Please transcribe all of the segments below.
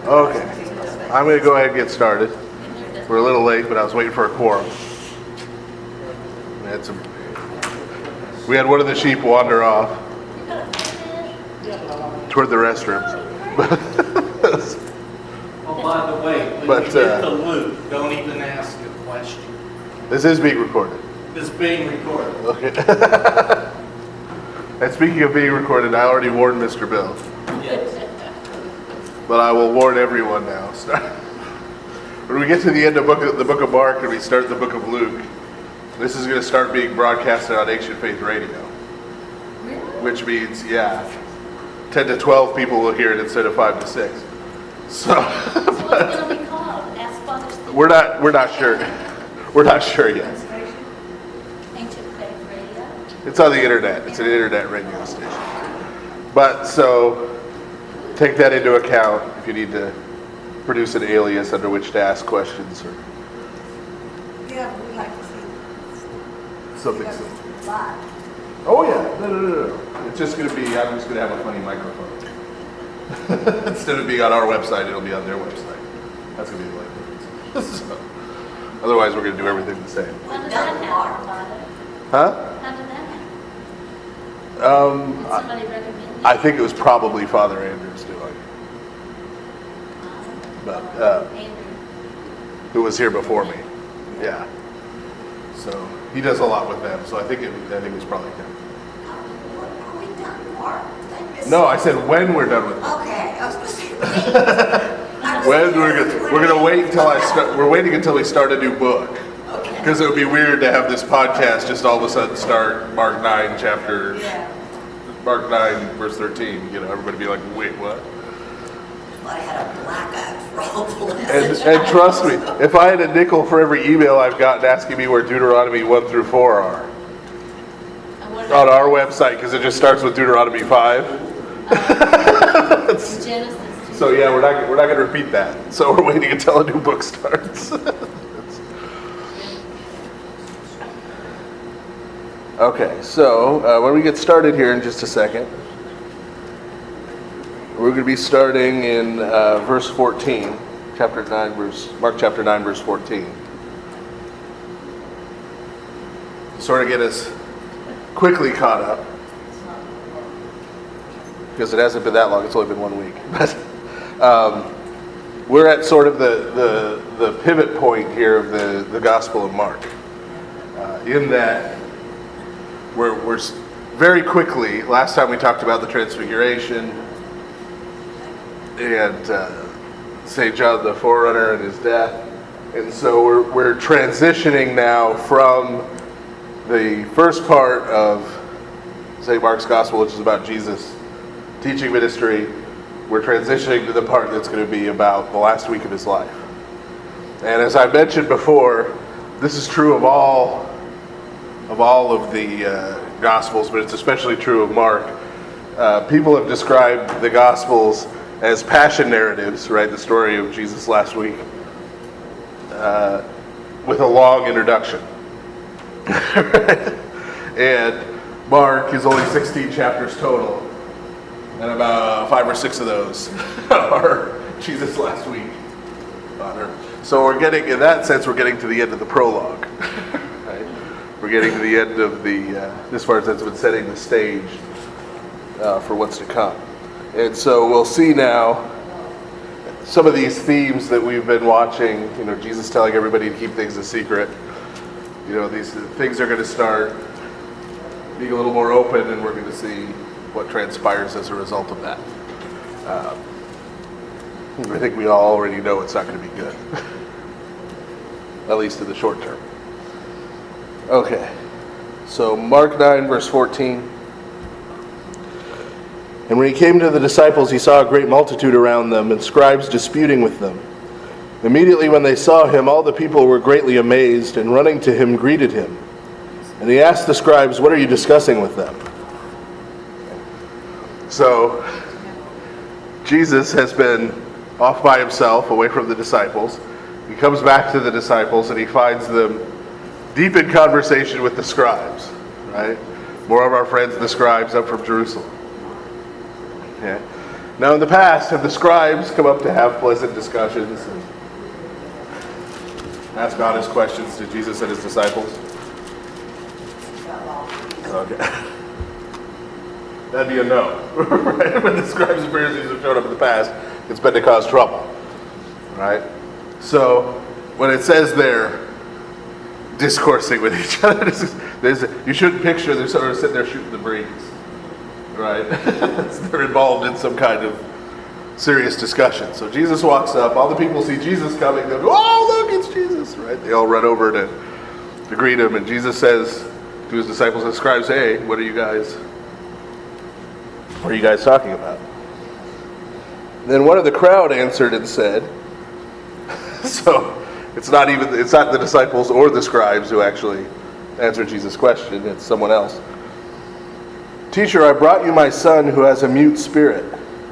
Okay, I'm going to go ahead and get started. We're a little late, but I was waiting for a quorum. We had one of the sheep wander off toward the restrooms. Oh, by the way, when you get to Luke, don't even ask a question. This is being recorded. It's being recorded. Okay. And speaking of being recorded, I already warned Mr. Bill. Yes. But I will warn everyone now. When we get to the end of the book of Mark and we start the book of Luke, this is going to start being broadcasted on Ancient Faith Radio. Really? Which means, 10 to 12 people will hear it instead of 5 to 6. So What's it going to be called? Ask Father's Thing? we're not sure. We're not sure yet. Ancient Faith Radio? It's on the internet. It's an internet radio station. But so take that into account if you need to produce an alias under which to ask questions or Yeah, we'd like to see something. live. Oh yeah, no. It's just going to be. I'm just going to have a funny microphone. Instead of being on our website, it'll be on their website. That's going to be the difference. So, otherwise, we're going to do everything the same. How did that happen, Father? Huh? How did that happen? Did somebody recommend it? I think it was probably Father Andrew's doing, but Andrew. who was here before me. Yeah. So he does a lot with them. So I think it was probably him. Are we done, Mark? Did I miss No, I said when we're done with it. Okay, I was going to say. When we're gonna wait until we're waiting until we start a new book, Okay. because it would be weird to have this podcast just all of a sudden start Mark 9 Mark 9 verse 13. You know, everybody be like, wait, what? I had a black eye for all the lessons. And trust me, if I had a nickel for every email I've gotten asking me where Deuteronomy 1 through 4 are on our website, because it just starts with Deuteronomy 5. Genesis. So yeah, we're not going to repeat that. So we're waiting until a new book starts. Okay, so when we get started here in just a second, we're going to be starting in verse 14, Mark chapter 9, verse 14. Sort of get us quickly caught up, because it hasn't been that long. It's only been 1 week. But we're at sort of the pivot point here of the Gospel of Mark, in that we're very quickly. Last time we talked about the Transfiguration and St. John the Forerunner and his death, and so we're transitioning now from the first part of St. Mark's Gospel, which is about Jesus' teaching ministry. We're transitioning to the part that's going to be about the last week of his life. And as I mentioned before, this is true of all of the Gospels, but it's especially true of Mark. People have described the Gospels as passion narratives, right? The story of Jesus last week, with a long introduction. And Mark is only 16 chapters total, and about 5 or 6 of those are Jesus last week on earth. So we're getting, in that sense, we're getting to the end of the prologue. Right? We're getting to the end of this part that's been setting the stage for what's to come. And so we'll see now some of these themes that we've been watching. You know, Jesus telling everybody to keep things a secret. You know, these things are going to start being a little more open, and we're going to see what transpires as a result of that. I think we all already know it's not going to be good, at least in the short term. Okay, so Mark 9, verse 14. And when he came to the disciples, he saw a great multitude around them, and scribes disputing with them. Immediately when they saw him, all the people were greatly amazed, and running to him greeted him. And he asked the scribes, "What are you discussing with them?" So, Jesus has been off by himself, away from the disciples. He comes back to the disciples, and he finds them deep in conversation with the scribes, right? More of our friends, the scribes, up from Jerusalem. Yeah. Now in the past, have the scribes come up to have pleasant discussions and ask honest questions to Jesus and his disciples? Okay. That'd be a no. Right? When the scribes and Pharisees have shown up in the past, it's been to cause trouble. Right? So, when it says they're discoursing with each other, you shouldn't picture they're sort of sitting there shooting the breeze. Right? They're involved in some kind of serious discussion. So Jesus walks up, all the people see Jesus coming, they go, oh, look, it's Jesus. Right? They all run over to greet him, and Jesus says to his disciples and scribes, hey, what are you guys talking about? Then one of the crowd answered and said, so it's not the disciples or the scribes who actually answered Jesus' question, it's someone else. Teacher, I brought you my son who has a mute spirit,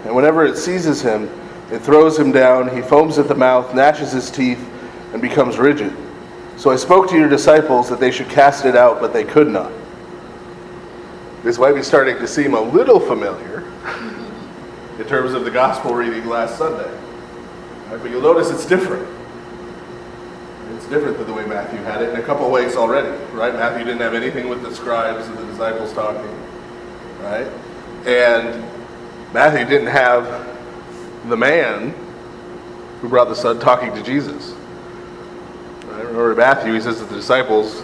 and whenever it seizes him, it throws him down, he foams at the mouth, gnashes his teeth, and becomes rigid. So I spoke to your disciples that they should cast it out, but they could not. This might be starting to seem a little familiar in terms of the gospel reading last Sunday. Right? But you'll notice it's different. It's different than the way Matthew had it in a couple of ways already. Right? Matthew didn't have anything with the scribes and the disciples talking. Right? And Matthew didn't have the man who brought the son talking to Jesus. Right? Remember in Matthew, he says to the disciples,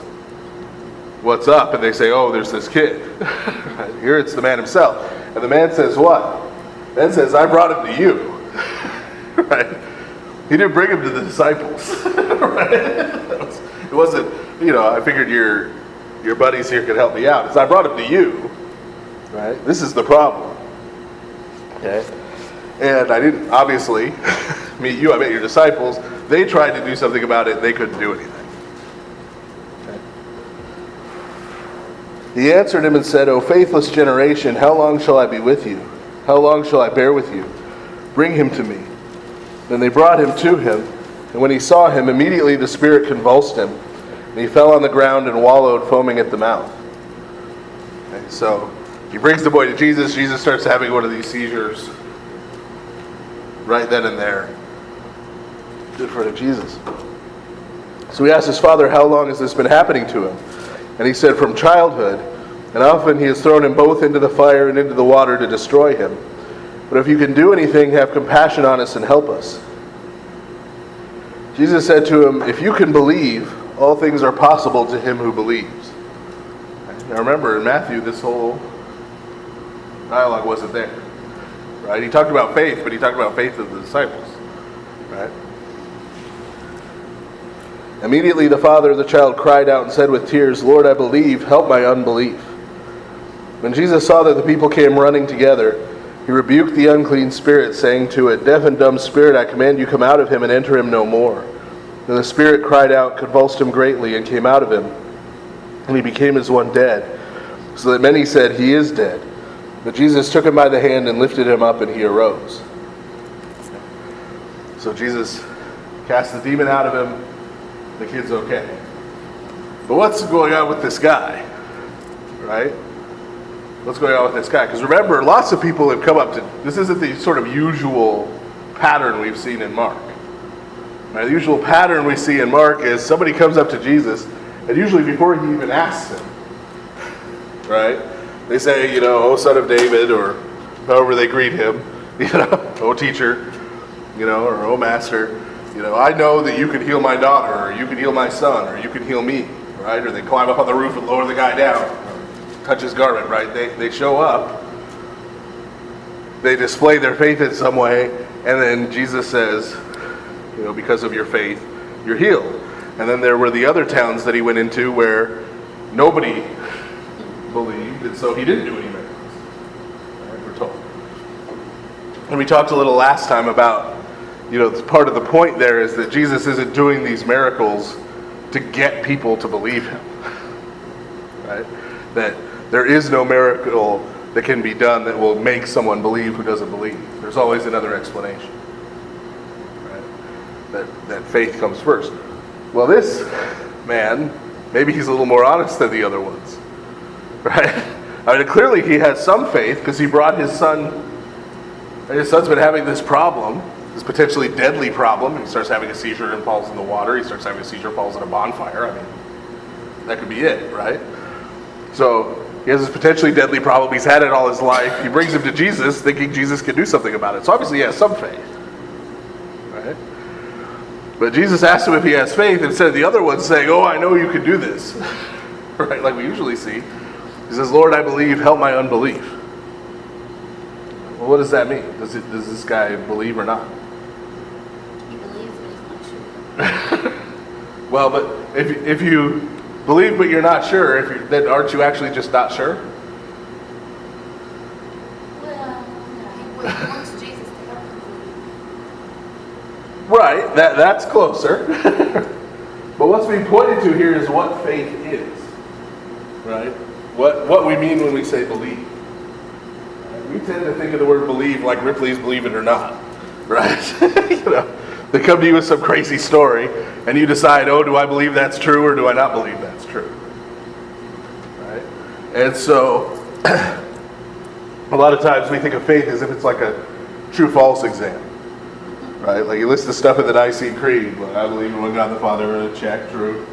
what's up? And they say, oh, there's this kid. Right? Here it's the man himself. And the man says what? The man says, I brought him to you. Right? He didn't bring him to the disciples. Right? It wasn't, I figured your buddies here could help me out. It's I brought him to you. Right? This is the problem. Okay? And I didn't obviously meet you, I met your disciples. They tried to do something about it, they couldn't do anything. Okay? He answered him and said, O faithless generation, how long shall I be with you? How long shall I bear with you? Bring him to me. Then they brought him to him, and when he saw him, immediately the spirit convulsed him, and he fell on the ground and wallowed, foaming at the mouth. Okay, so he brings the boy to Jesus. Jesus starts having one of these seizures right then and there in front of Jesus. So he asked his father, how long has this been happening to him? And he said, from childhood, and often he has thrown him both into the fire and into the water to destroy him. But if you can do anything, have compassion on us and help us. Jesus said to him, if you can believe, all things are possible to him who believes. Now remember, in Matthew, this whole dialogue wasn't there. Right? He talked about faith, but he talked about faith of the disciples. Right? Immediately the father of the child cried out and said with tears, Lord, I believe, help my unbelief. When Jesus saw that the people came running together, he rebuked the unclean spirit, saying to it, deaf and dumb spirit, I command you come out of him and enter him no more. And the spirit cried out, convulsed him greatly, and came out of him. And he became as one dead, so that many said, he is dead. But Jesus took him by the hand and lifted him up, and he arose. So Jesus cast the demon out of him. The kid's okay. But what's going on with this guy? Right? What's going on with this guy? Because remember, lots of people have come up to, this isn't the sort of usual pattern we've seen in Mark. Right? The usual pattern we see in Mark is somebody comes up to Jesus, and usually before he even asks him, right? They say, oh son of David, or however they greet him, oh teacher, or oh master, I know that you can heal my daughter, or you can heal my son, or you can heal me, right? Or they climb up on the roof and lower the guy down. Touch his garment, right? They show up, they display their faith in some way, and then Jesus says, because of your faith, you're healed. And then there were the other towns that he went into where nobody believed, and so he didn't do any miracles. Right, we're told. And we talked a little last time about, part of the point there is that Jesus isn't doing these miracles to get people to believe him. Right? That there is no miracle that can be done that will make someone believe who doesn't believe. There's always another explanation. Right? That faith comes first. Well, this man, maybe he's a little more honest than the other ones. Right? Clearly he has some faith because he brought his son And his son's been having this problem, this potentially deadly problem. He starts having a seizure and falls in the water. He starts having a seizure, falls in a bonfire. I mean, that could be it, right? So he has this potentially deadly problem. He's had it all his life. He brings him to Jesus, thinking Jesus can do something about it. So obviously he has some faith, right? But Jesus asks him if he has faith, instead of the other one saying, "Oh, I know you can do this," right? Like we usually see. He says, "Lord, I believe. Help my unbelief." Well, what does that mean? Does this guy believe or not? He believes, but he's not sure. Well, but if you believe but you're not sure, then aren't you actually just not sure? Well, no. He wants Jesus to help him believe. Right, that's closer. But what's being pointed to here is what faith is, right? What we mean when we say believe. We tend to think of the word believe like Ripley's Believe It or Not, right? They come to you with some crazy story, and you decide, oh, do I believe that's true or do I not believe that's true? Right? And so, a lot of times we think of faith as if it's like a true-false exam, right? Like you list the stuff in the Nicene Creed. Well, I believe in one God the Father, check, true.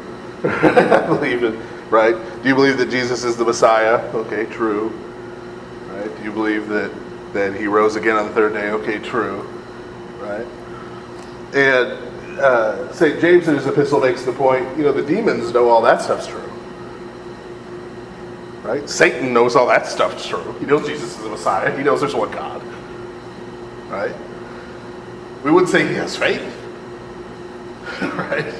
I believe it, right? Do you believe that Jesus is the Messiah? Okay, true. Right? Do you believe that he rose again on the third day? Okay, true. Right? And St. James in his epistle makes the point, the demons know all that stuff's true. Right? Satan knows all that stuff's true. He knows Jesus is the Messiah. He knows there's one God. Right? We wouldn't say he has faith. Right?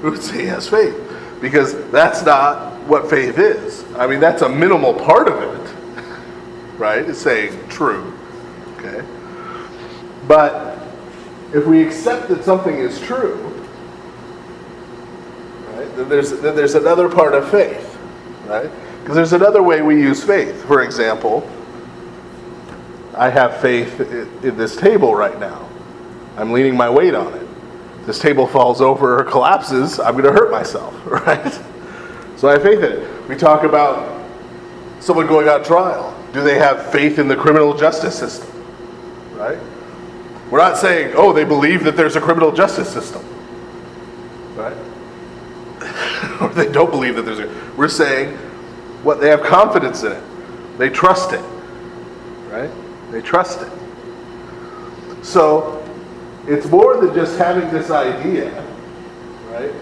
We would say he has faith. Because that's not what faith is. I mean, that's a minimal part of it. Right? It's saying true. Okay? But if we accept that something is true, right, then there's another part of faith, right? Because there's another way we use faith. For example, I have faith in this table right now. I'm leaning my weight on it. This table falls over or collapses, I'm going to hurt myself, right? So I have faith in it. We talk about someone going on trial. Do they have faith in the criminal justice system? Right? We're not saying, oh, they believe that there's a criminal justice system. Right? Or they don't believe that there's a... We're saying, they have confidence in it. They trust it. Right? They trust it. So, it's more than just having this idea. Right?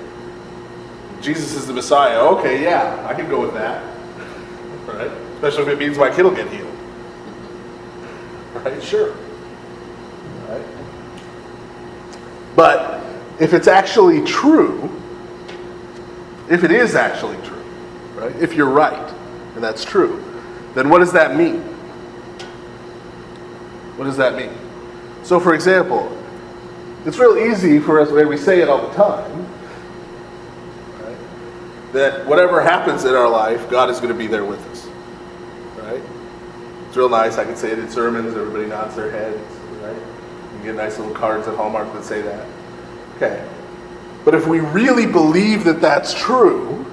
Jesus is the Messiah. Okay, yeah, I can go with that. Right? Especially if it means my kid will get healed. Right? Sure. Right? But if it's actually true, if it is actually true, right? If you're right, and that's true, then what does that mean? What does that mean? So for example, it's real easy for us, when we say it all the time, right, that whatever happens in our life, God is going to be there with us. Right? It's real nice. I can say it in sermons. Everybody nods their heads. Right? You get nice little cards at Hallmark that say that. Okay. But if we really believe that that's true,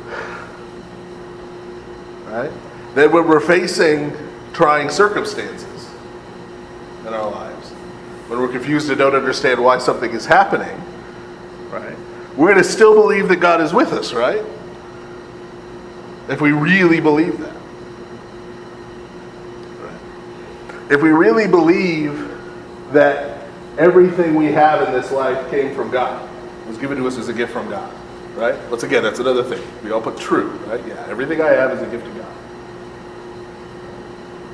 right, then when we're facing trying circumstances in our lives, when we're confused and don't understand why something is happening, right, we're going to still believe that God is with us, right? If we really believe that. If we really believe that everything we have in this life came from God, was given to us as a gift from God, right? Once again, that's another thing. We all put true, right? Yeah, everything I have is a gift of God.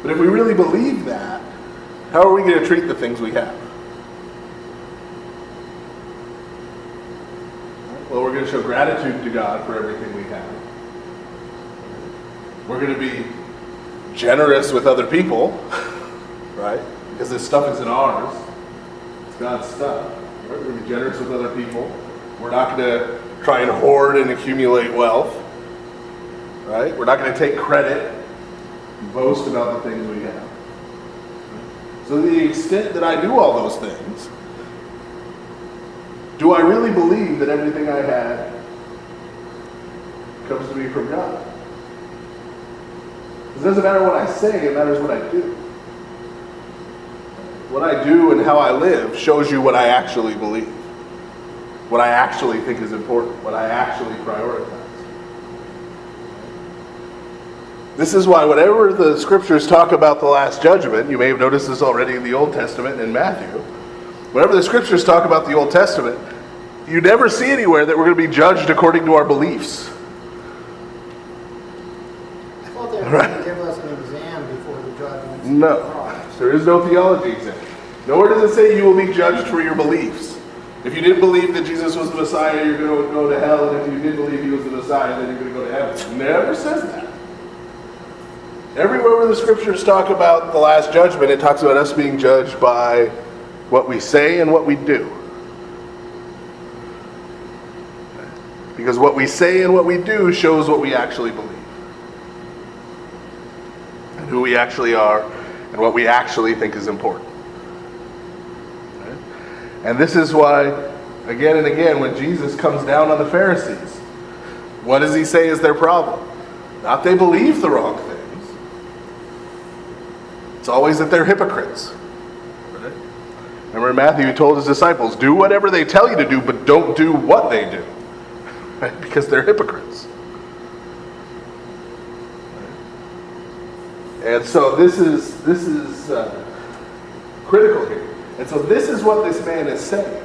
But if we really believe that, how are we going to treat the things we have? Well, we're going to show gratitude to God for everything we have. We're going to be generous with other people, right? Because this stuff isn't ours. It's God's stuff. Right? We're going to be generous with other people. We're not going to try and hoard and accumulate wealth. Right? We're not going to take credit and boast about the things we have. So to the extent that I do all those things, do I really believe that everything I had comes to me from God? It doesn't matter what I say, it matters what I do. What I do and how I live shows you what I actually believe, what I actually think is important, what I actually prioritize. This is why whenever the scriptures talk about the last judgment, you may have noticed this already in the Old Testament in Matthew, whenever the scriptures talk about the Old Testament, you never see anywhere that we're going to be judged according to our beliefs. I thought they were going to give us an exam before the judgment. No, there is no theology exam. Nowhere does it say you will be judged for your beliefs. If you didn't believe that Jesus was the Messiah, you're going to go to hell, and if you did believe he was the Messiah, then you're going to go to heaven. It never says that. Everywhere where the scriptures talk about the last judgment, it talks about us being judged by what we say and what we do. Because what we say and what we do shows what we actually believe. And who we actually are and what we actually think is important. Right? And this is why, again and again, when Jesus comes down on the Pharisees, what does he say is their problem? Not they believe the wrong things. It's always that they're hypocrites. Right? Remember in Matthew, he told his disciples, do whatever they tell you to do, but don't do what they do. Right? Because they're hypocrites. Right? And so this is critical here. And so this is what this man is saying.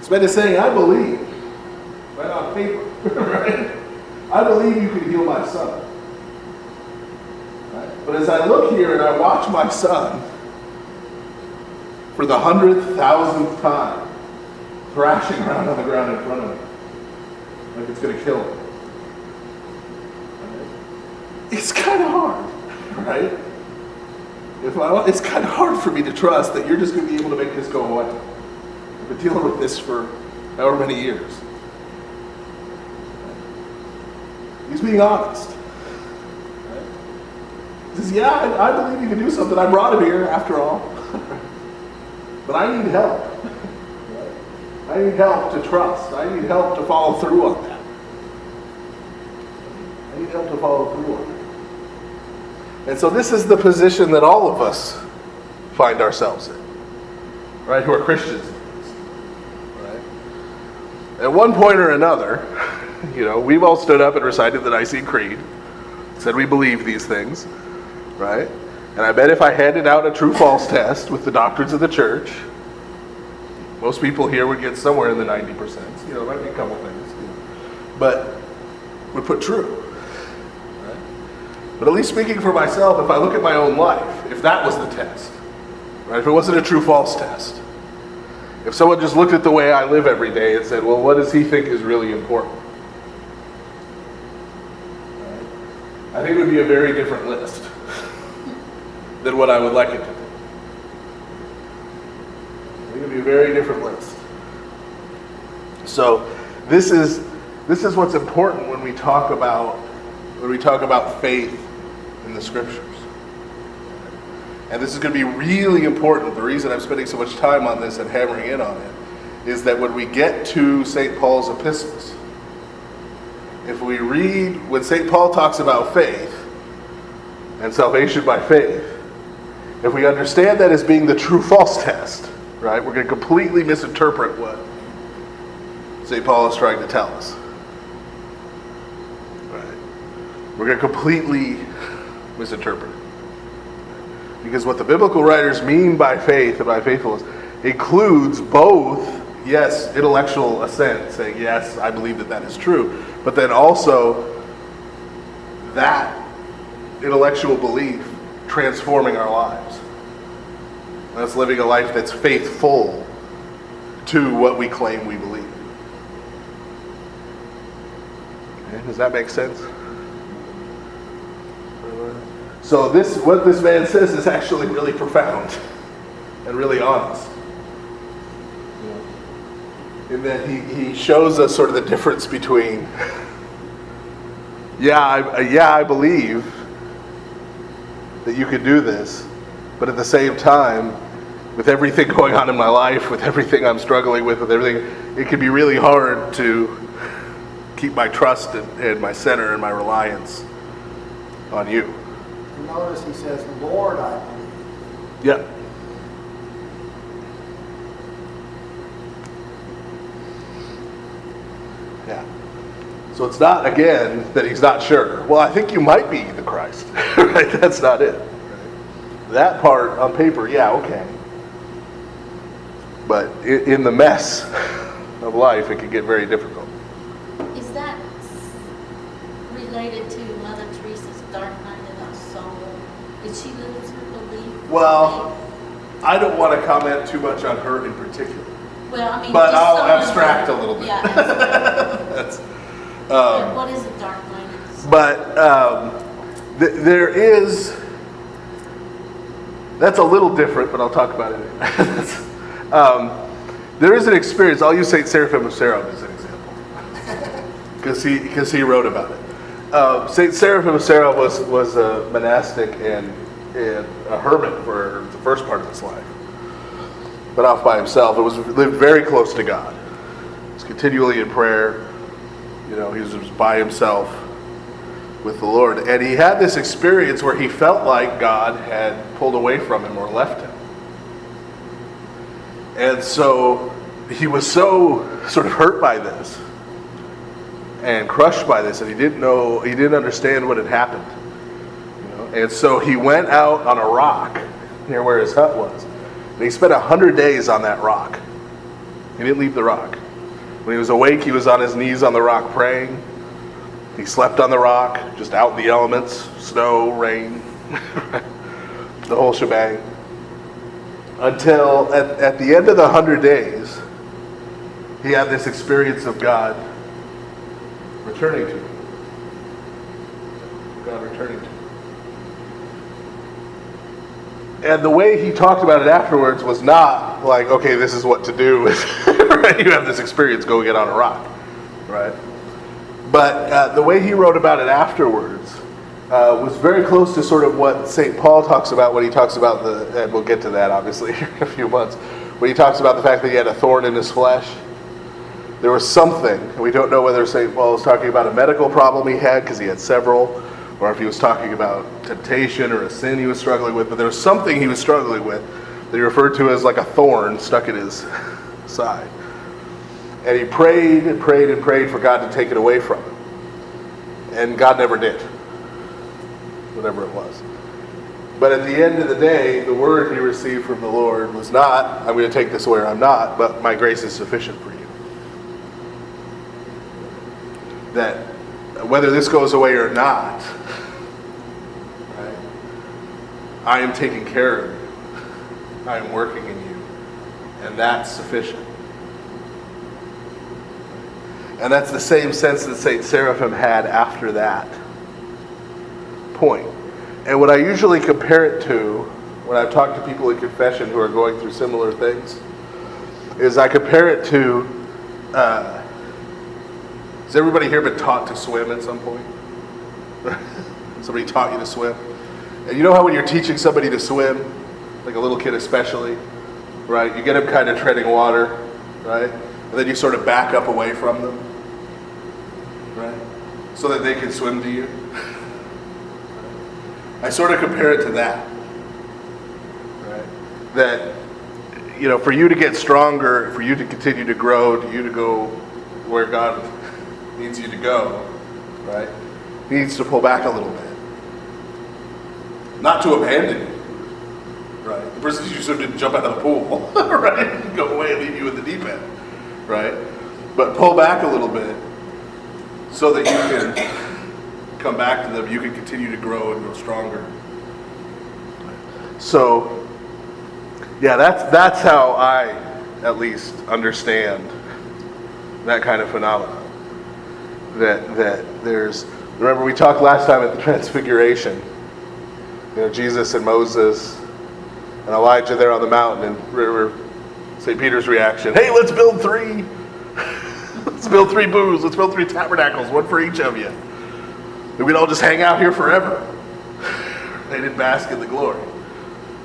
This man is saying, I believe, right on paper, right? I believe you can heal my son. Right? But as I look here and I watch my son for the 100,000th time thrashing around on the ground in front of me, like it's going to kill him. Right? It's kind of hard, right? It's kind of hard for me to trust that you're just going to be able to make this go away. I've been dealing with this for however many years. He's being honest. Right? He says, yeah, I believe you can do something. I brought him here after all. But I need help. I need help to trust. I need help to follow through on that. I need help to follow through on that. And so this is the position that all of us find ourselves in. Right? Who are Christians. Right? At one point or another, we've all stood up and recited the Nicene Creed, said we believe these things, right? And I bet if I handed out a true-false test with the doctrines of the church, most people here would get somewhere in the 90%. There might be a couple things, but would put true. Right? But at least speaking for myself, if I look at my own life, if that was the test, right? If it wasn't a true-false test, if someone just looked at the way I live every day and said, well, what does he think is really important? I think it would be a very different list than what I would like it to be. I think it would be a very different list. So this is what's important when we talk about faith in the scriptures. And this is going to be really important. The reason I'm spending so much time on this and hammering in on it is that when we get to St. Paul's epistles, if we read, when St. Paul talks about faith and salvation by faith, if we understand that as being the true-false test, right, we're going to completely misinterpret what St. Paul is trying to tell us. Right? We're going to completely misinterpret it. Because what the biblical writers mean by faith and by faithfulness includes both, yes, intellectual assent, saying, yes, I believe that is true, but then also that intellectual belief transforming our lives. That's living a life that's faithful to what we claim we believe. Okay, does that make sense? So what this man says is actually really profound and really honest. In that he shows us sort of the difference between, I believe that you can do this, but at the same time, with everything going on in my life, with everything I'm struggling with everything, it can be really hard to keep my trust and my center and my reliance on you. And notice he says, Lord, I believe. Yeah. So it's not, again, that he's not sure. Well, I think you might be the Christ. Right? That's not it. Right? That part on paper, yeah, okay. But in the mess of life, it can get very difficult. Is that related to Mother Teresa's dark-minded soul? Did she lose her belief? Well, I don't want to comment too much on her in particular. Well, I mean, But just I'll someone abstract who- a little bit. Yeah, abstract. That's, But what is a dark-minded soul? but there is, that's a little different, but I'll talk about it. There is an experience. I'll use St. Seraphim of Saron as an example, because he wrote about it. St. Seraphim of Saron was a monastic and a hermit for the first part of his life, but off by himself. Lived very close to God. He was continually in prayer. You know, he was by himself with the Lord, and he had this experience where he felt like God had pulled away from him or left him. And so he was so sort of hurt by this and crushed by this, and he didn't understand what had happened. You know? And so he went out on a rock near where his hut was, and he spent 100 days on that rock. He didn't leave the rock. When he was awake, he was on his knees on the rock praying. He slept on the rock, just out in the elements, snow, rain, the whole shebang. Until at the end of the 100 days, he had this experience of God returning to him. God returning to him. And the way he talked about it afterwards was not like, okay, this is what to do. Right? You have this experience, go get on a rock. Right? But the way he wrote about it afterwards was very close to sort of what St. Paul talks about when he talks about and we'll get to that obviously in a few months, when he talks about the fact that he had a thorn in his flesh. There was something, and we don't know whether St. Paul was talking about a medical problem he had, because he had several, or if he was talking about temptation or a sin he was struggling with, but there was something he was struggling with that he referred to as like a thorn stuck in his side. And he prayed and prayed and prayed for God to take it away from him. And God never did. Whatever it was. But at the end of the day, the word he received from the Lord was not, I'm going to take this away or I'm not, but my grace is sufficient for you. That whether this goes away or not, right, I am taking care of you. I am working in you. And that's sufficient. And that's the same sense that St. Seraphim had after that point. And what I usually compare it to, when I've talked to people in confession who are going through similar things, is I compare it to, has everybody here been taught to swim at some point? Somebody taught you to swim? And you know how when you're teaching somebody to swim, like a little kid especially, right? You get them kind of treading water, right? And then you sort of back up away from them, right? So that they can swim to you. I sort of compare it to that, right? That, you know, for you to get stronger, for you to continue to grow, to you to go where God needs you to go, right? He needs to pull back a little bit. Not to abandon you, right? The person you sort of didn't jump out of the pool, right? And go away and leave you in the deep end, right? But pull back a little bit so that you can come back to them, you can continue to grow and grow stronger. So, yeah, that's how I, at least, understand that kind of phenomenon. That there's, remember we talked last time at the Transfiguration, you know, Jesus and Moses and Elijah there on the mountain, and St. Peter's reaction, hey, let's build three. Let's build 3 booths. Let's build 3 tabernacles, one for each of you. And we'd all just hang out here forever. They didn't bask in the glory.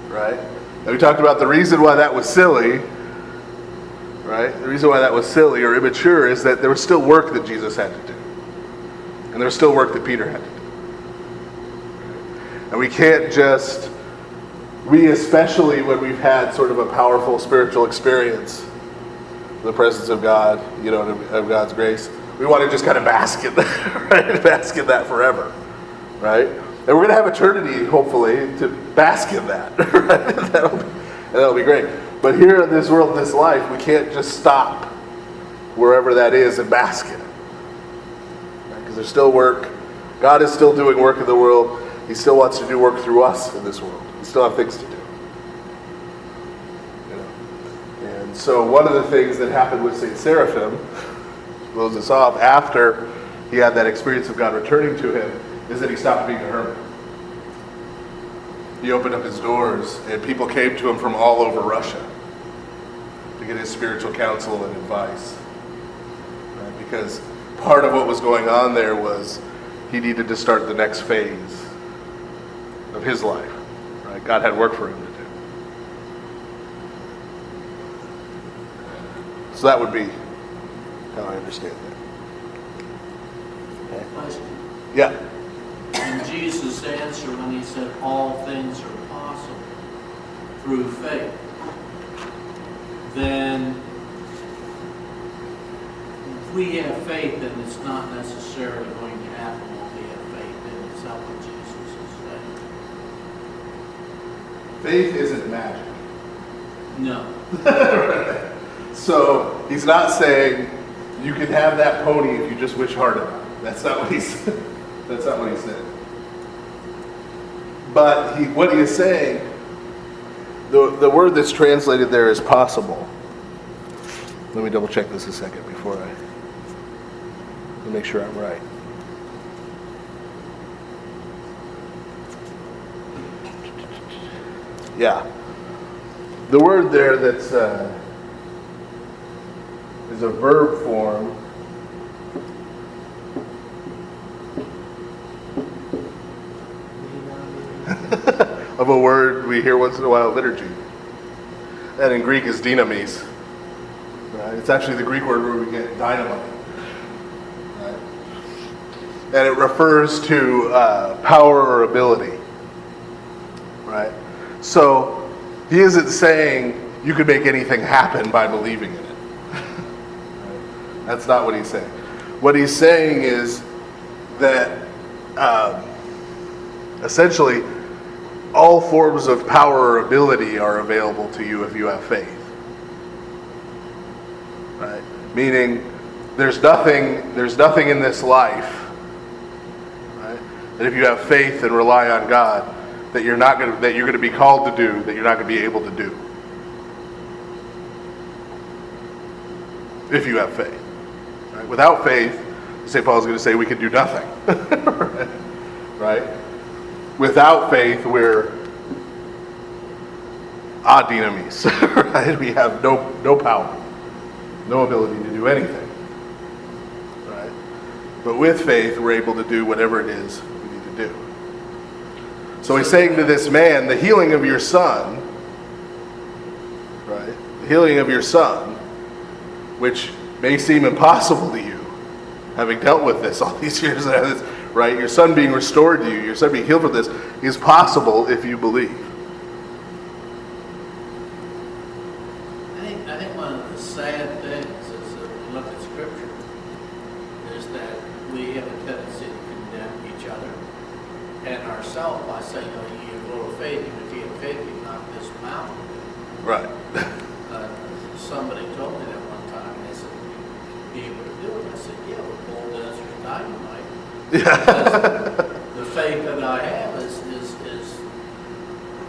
Right? And we talked about the reason why that was silly. Right? The reason why that was silly or immature is that there was still work that Jesus had to do. And there was still work that Peter had to do. And we can't just, especially when we've had sort of a powerful spiritual experience, the presence of God, you know, of God's grace, We want to just kind of bask in that, right? Bask in that forever, right? And we're going to have eternity, hopefully, to bask in that, right? That'll be great. But here in this world, in this life, we can't just stop wherever that is and bask in it. Because there's still work. God is still doing work in the world. He still wants to do work through us in this world. We still have things to do. And so one of the things that happened with St. Seraphim, to close this off, after he had that experience of God returning to him, is that he stopped being a hermit. He opened up his doors, and people came to him from all over Russia to get his spiritual counsel and advice. Right? Because part of what was going on there was he needed to start the next phase of his life. Right? God had work for him to do. So that would be how I understand that. Question. Yeah. And Jesus' answer when he said all things are possible through faith, then if we have faith, then it's not necessarily going to happen when we have faith. Then it's not what Jesus is saying. Faith isn't magic. No. So he's not saying you can have that pony if you just wish hard enough. That's not what he said. That's not what he said. But what he is saying, the word that's translated there is possible. Let me double check this a second before I make sure I'm right. Yeah. The word there that's is a verb form. Of a word we hear once in a while in liturgy. That in Greek is dynamis. Right? It's actually the Greek word where we get dynamite. Right? And it refers to power or ability. Right? So he isn't saying you could make anything happen by believing in it. Right? That's not what he's saying. What he's saying is that essentially all forms of power or ability are available to you if you have faith. Right? Meaning there's nothing in this life, right, that if you have faith and rely on God, that you're going to be called to do, that you're not going to be able to do. If you have faith. Right? Without faith, St. Paul is going to say we can do nothing. Right? Without faith, we're dynamis, right? We have no power, no ability to do anything, right? But with faith, we're able to do whatever it is we need to do. So he's saying to this man, the healing of your son, right? The healing of your son, which may seem impossible to you, having dealt with this all these years, right? Your son being restored to you, your son being healed from this, is possible if you believe. I think one of the sad things is that when we look at Scripture is that we have a tendency to condemn each other and ourselves by saying, oh, you have little faith, even if you have faith, you knock this mountain. Right. Somebody told me that one time, and they said, be able to do it. I said, yeah, with gold, desert, dynamite. Yeah. The faith that I have is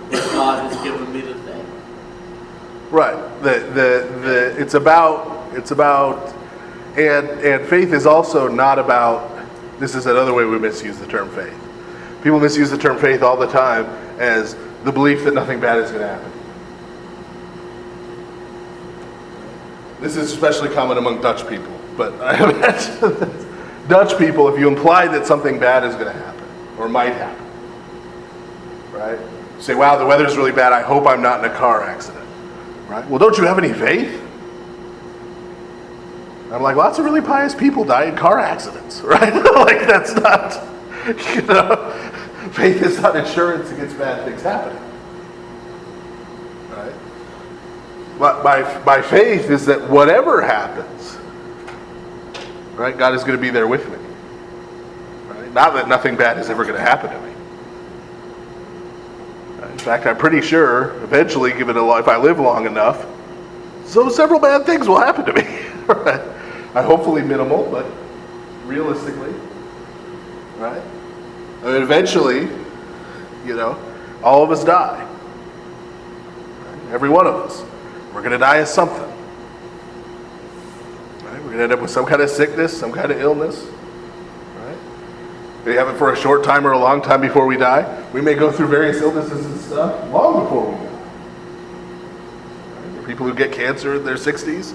what God has given me to think. Right. It's about and faith is also not about, this is another way we misuse the term faith. People misuse the term faith all the time as the belief that nothing bad is going to happen. This is especially common among Dutch people, but I imagine Dutch people, if you imply that something bad is going to happen or might happen, right? You say, wow, the weather's really bad, I hope I'm not in a car accident, right? Well, don't you have any faith? I'm like, lots of really pious people die in car accidents, right? Like, that's not, faith is not insurance against bad things happening, right? But my faith is that whatever happens, right? God is going to be there with me. Right? Not that nothing bad is ever going to happen to me. Right? In fact, I'm pretty sure eventually, given a life, if I live long enough, so several bad things will happen to me. Right? Hopefully minimal, but realistically, right? I mean, eventually, all of us die. Right? Every one of us. We're going to die of something. Right? We're going to end up with some kind of sickness, some kind of illness. Right? We have it for a short time or a long time before we die. We may go through various illnesses and stuff long before we die. Right? There are people who get cancer in their 60s,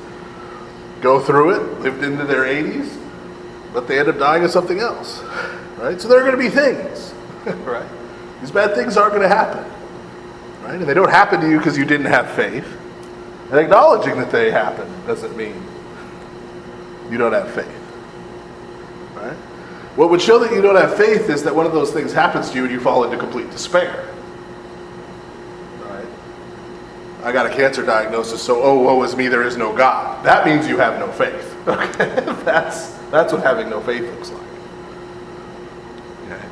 go through it, lived into their 80s, but they end up dying of something else. Right? So there are going to be things. Right? These bad things aren't going to happen. Right? And they don't happen to you because you didn't have faith. And acknowledging that they happen doesn't mean you don't have faith. Right? What would show that you don't have faith is that one of those things happens to you and you fall into complete despair. Right? I got a cancer diagnosis, so woe is me, there is no God. That means you have no faith. Okay? That's what having no faith looks like. Okay?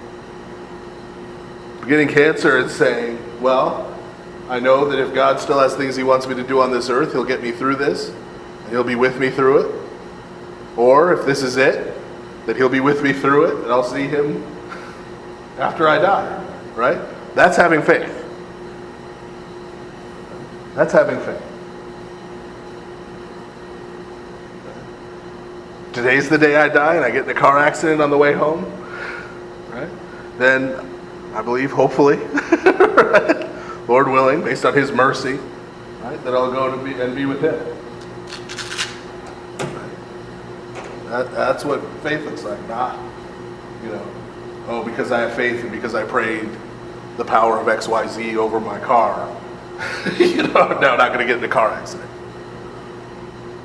Getting cancer and saying, well, I know that if God still has things he wants me to do on this earth, he'll get me through this, and he'll be with me through it. Or if this is it, that he'll be with me through it, and I'll see him after I die. Right? That's having faith. That's having faith. Today's the day I die and I get in a car accident on the way home. Right? Then I believe, hopefully, right? Lord willing, based on his mercy, right, that I'll go to be with him. Right? That's what faith looks like, not, because I have faith and because I prayed the power of XYZ over my car, now I'm not going to get in a car accident.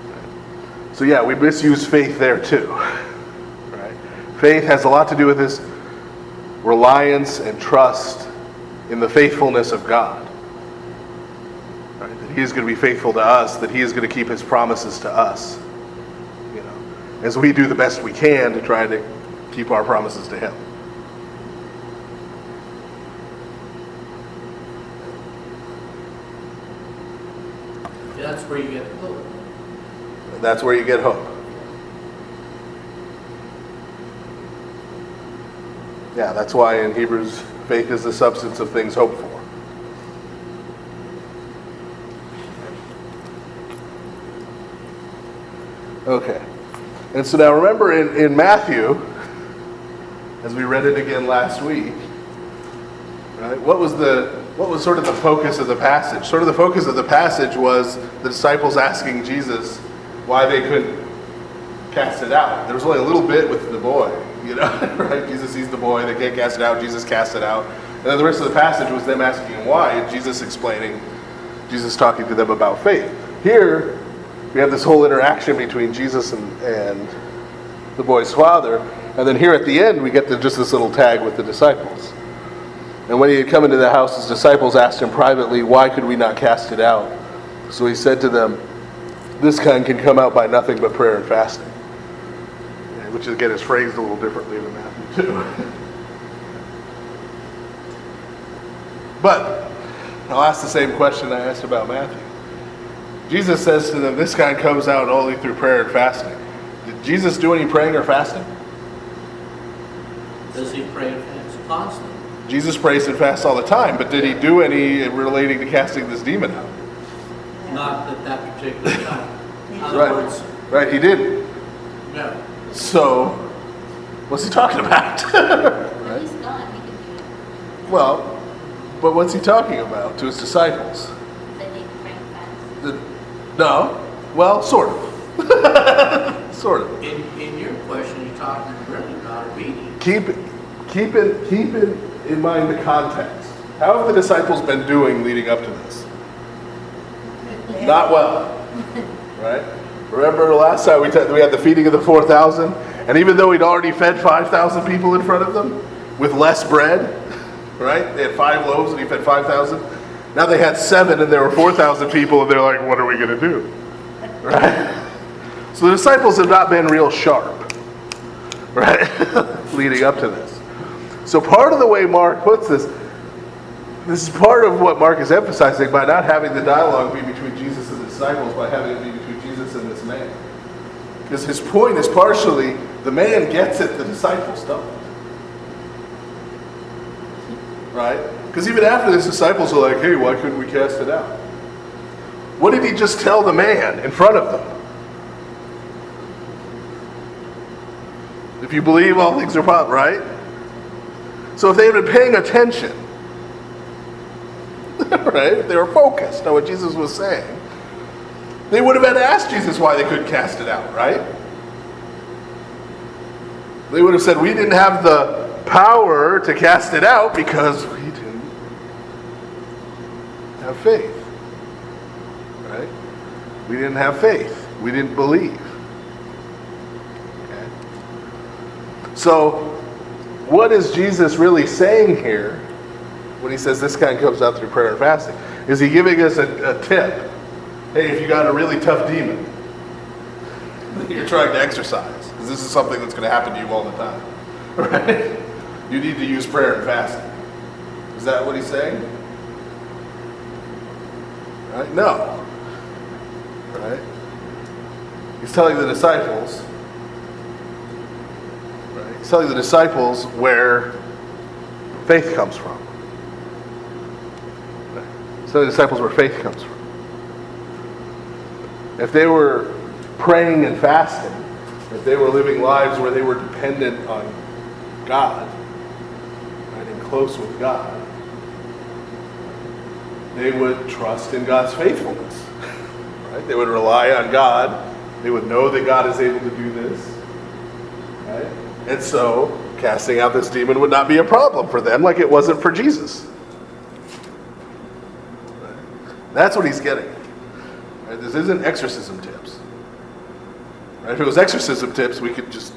Right? So yeah, we misuse faith there too. Right? Faith has a lot to do with this reliance and trust in the faithfulness of God. Right? That he is going to be faithful to us, that he is going to keep his promises to us. As we do the best we can to try to keep our promises to him. That's where you get hope. And that's where you get hope. Yeah, that's why in Hebrews, faith is the substance of things hoped for. Okay. And so now remember in Matthew, as we read it again last week, right, what was sort of the focus of the passage? Sort of the focus of the passage was the disciples asking Jesus why they couldn't cast it out. There was only a little bit with the boy, right? Jesus sees the boy, they can't cast it out, Jesus casts it out. And then the rest of the passage was them asking him why, and Jesus explaining, Jesus talking to them about faith. Here, we have this whole interaction between Jesus and the boy's father, and then here at the end, we get just this little tag with the disciples. And when he had come into the house, his disciples asked him privately, why could we not cast it out? So he said to them, this kind can come out by nothing but prayer and fasting. Which again is phrased a little differently than Matthew 2. But I'll ask the same question I asked about Matthew. Jesus says to them, this kind comes out only through prayer and fasting. Did Jesus do any praying or fasting? Does he pray and fast constantly? Jesus prays and fasts all the time, but did he do any relating to casting this demon out? Not at that particular time. In other Right. words, Right, he didn't. no. So, what's he talking about? When he's gone, he can do it. Well, but what's he talking about to his disciples? Then he can pray fast. No. Well, sort of. Sort of. In your question, you're talking really about obedience. Keep it in mind the context. How have the disciples been doing leading up to this? Not well. Right? Remember last time we had the feeding of the 4,000? And even though he'd already fed 5,000 people in front of them with less bread, right? They had 5 loaves and he fed 5,000. Now they had 7 and there were 4,000 people and they're like, what are we going to do? Right? So the disciples have not been real sharp. right? Leading up to this. So part of the way Mark puts this is part of what Mark is emphasizing by not having the dialogue be between Jesus and the disciples, by having it be between Jesus and this man. Because his point is partially, the man gets it, the disciples don't. Right? Because even after this, disciples are like, hey, why couldn't we cast it out? What did he just tell the man in front of them? If you believe, all things are possible, right? So if they had been paying attention, right, if they were focused on what Jesus was saying, they would have had to ask Jesus why they couldn't cast it out, right? They would have said, we didn't have the power to cast it out because we didn't have faith. Right? We didn't have faith. We didn't believe. Okay? So, what is Jesus really saying here when he says this kind comes out through prayer and fasting? Is he giving us a tip? Hey, if you got a really tough demon that you're trying to exorcise, because this is something that's going to happen to you all the time, right? You need to use prayer and fasting. Is that what he's saying? Right? No. Right? He's telling the disciples, right? He's telling the disciples where faith comes from. Right? He's telling the disciples where faith comes from. If they were praying and fasting, if they were living lives where they were dependent on God, right, and close with God, they would trust in God's faithfulness. Right? They would rely on God. They would know that God is able to do this. Right? And so, casting out this demon would not be a problem for them like it wasn't for Jesus. Right? That's what he's getting. Right? This isn't exorcism tips. Right? If it was exorcism tips, we could just,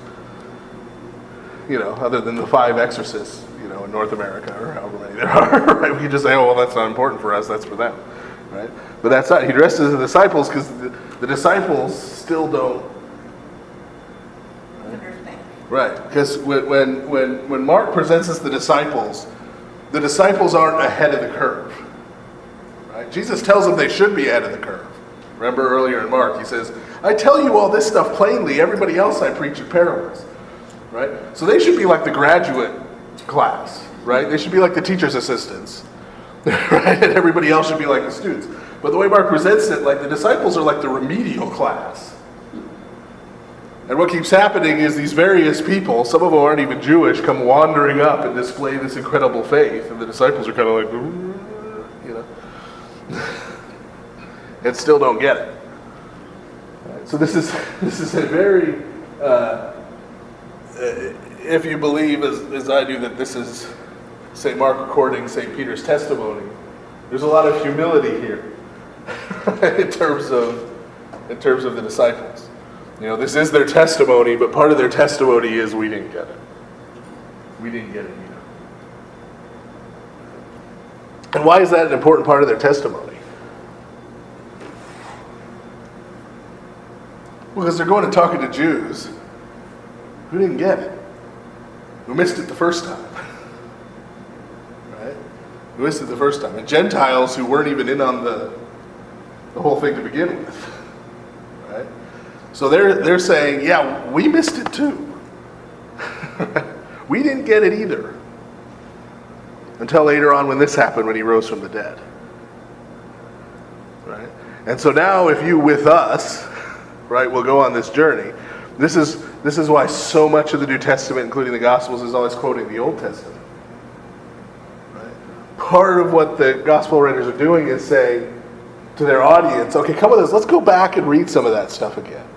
other than the 5 exorcists, in North America or however many there are, right? We could just say, oh, well, that's not important for us, that's for them. Right? But that's not. He addresses the disciples because the disciples still don't. Right? Because when Mark presents us the disciples aren't ahead of the curve. Right? Jesus tells them they should be ahead of the curve. Remember earlier in Mark, he says, I tell you all this stuff plainly, everybody else I preach in parables. Right? So they should be like the graduate class, right? They should be like the teacher's assistants. Right? And everybody else should be like the students. But the way Mark presents it, like the disciples are like the remedial class. And what keeps happening is these various people, some of them aren't even Jewish, come wandering up and display this incredible faith. And the disciples are kind of like, and still don't get it. Right? So this is a very, if you believe as I do that this is St. Mark recording St. Peter's testimony, there's a lot of humility here in terms of the disciples. This is their testimony, but part of their testimony is we didn't get it. We didn't get it either. And why is that an important part of their testimony? Because they're going and talking to Jews who didn't get it, who missed it the first time. Right? Who missed it the first time. And Gentiles who weren't even in on the whole thing to begin with. Right? So they're saying, yeah, we missed it too. We didn't get it either. Until later on when this happened, when he rose from the dead. Right? And so now if you with us, right, will go on this journey. This is why so much of the New Testament, including the Gospels, is always quoting the Old Testament. Right? Part of what the Gospel writers are doing is saying to their audience, okay, come with us, let's go back and read some of that stuff again.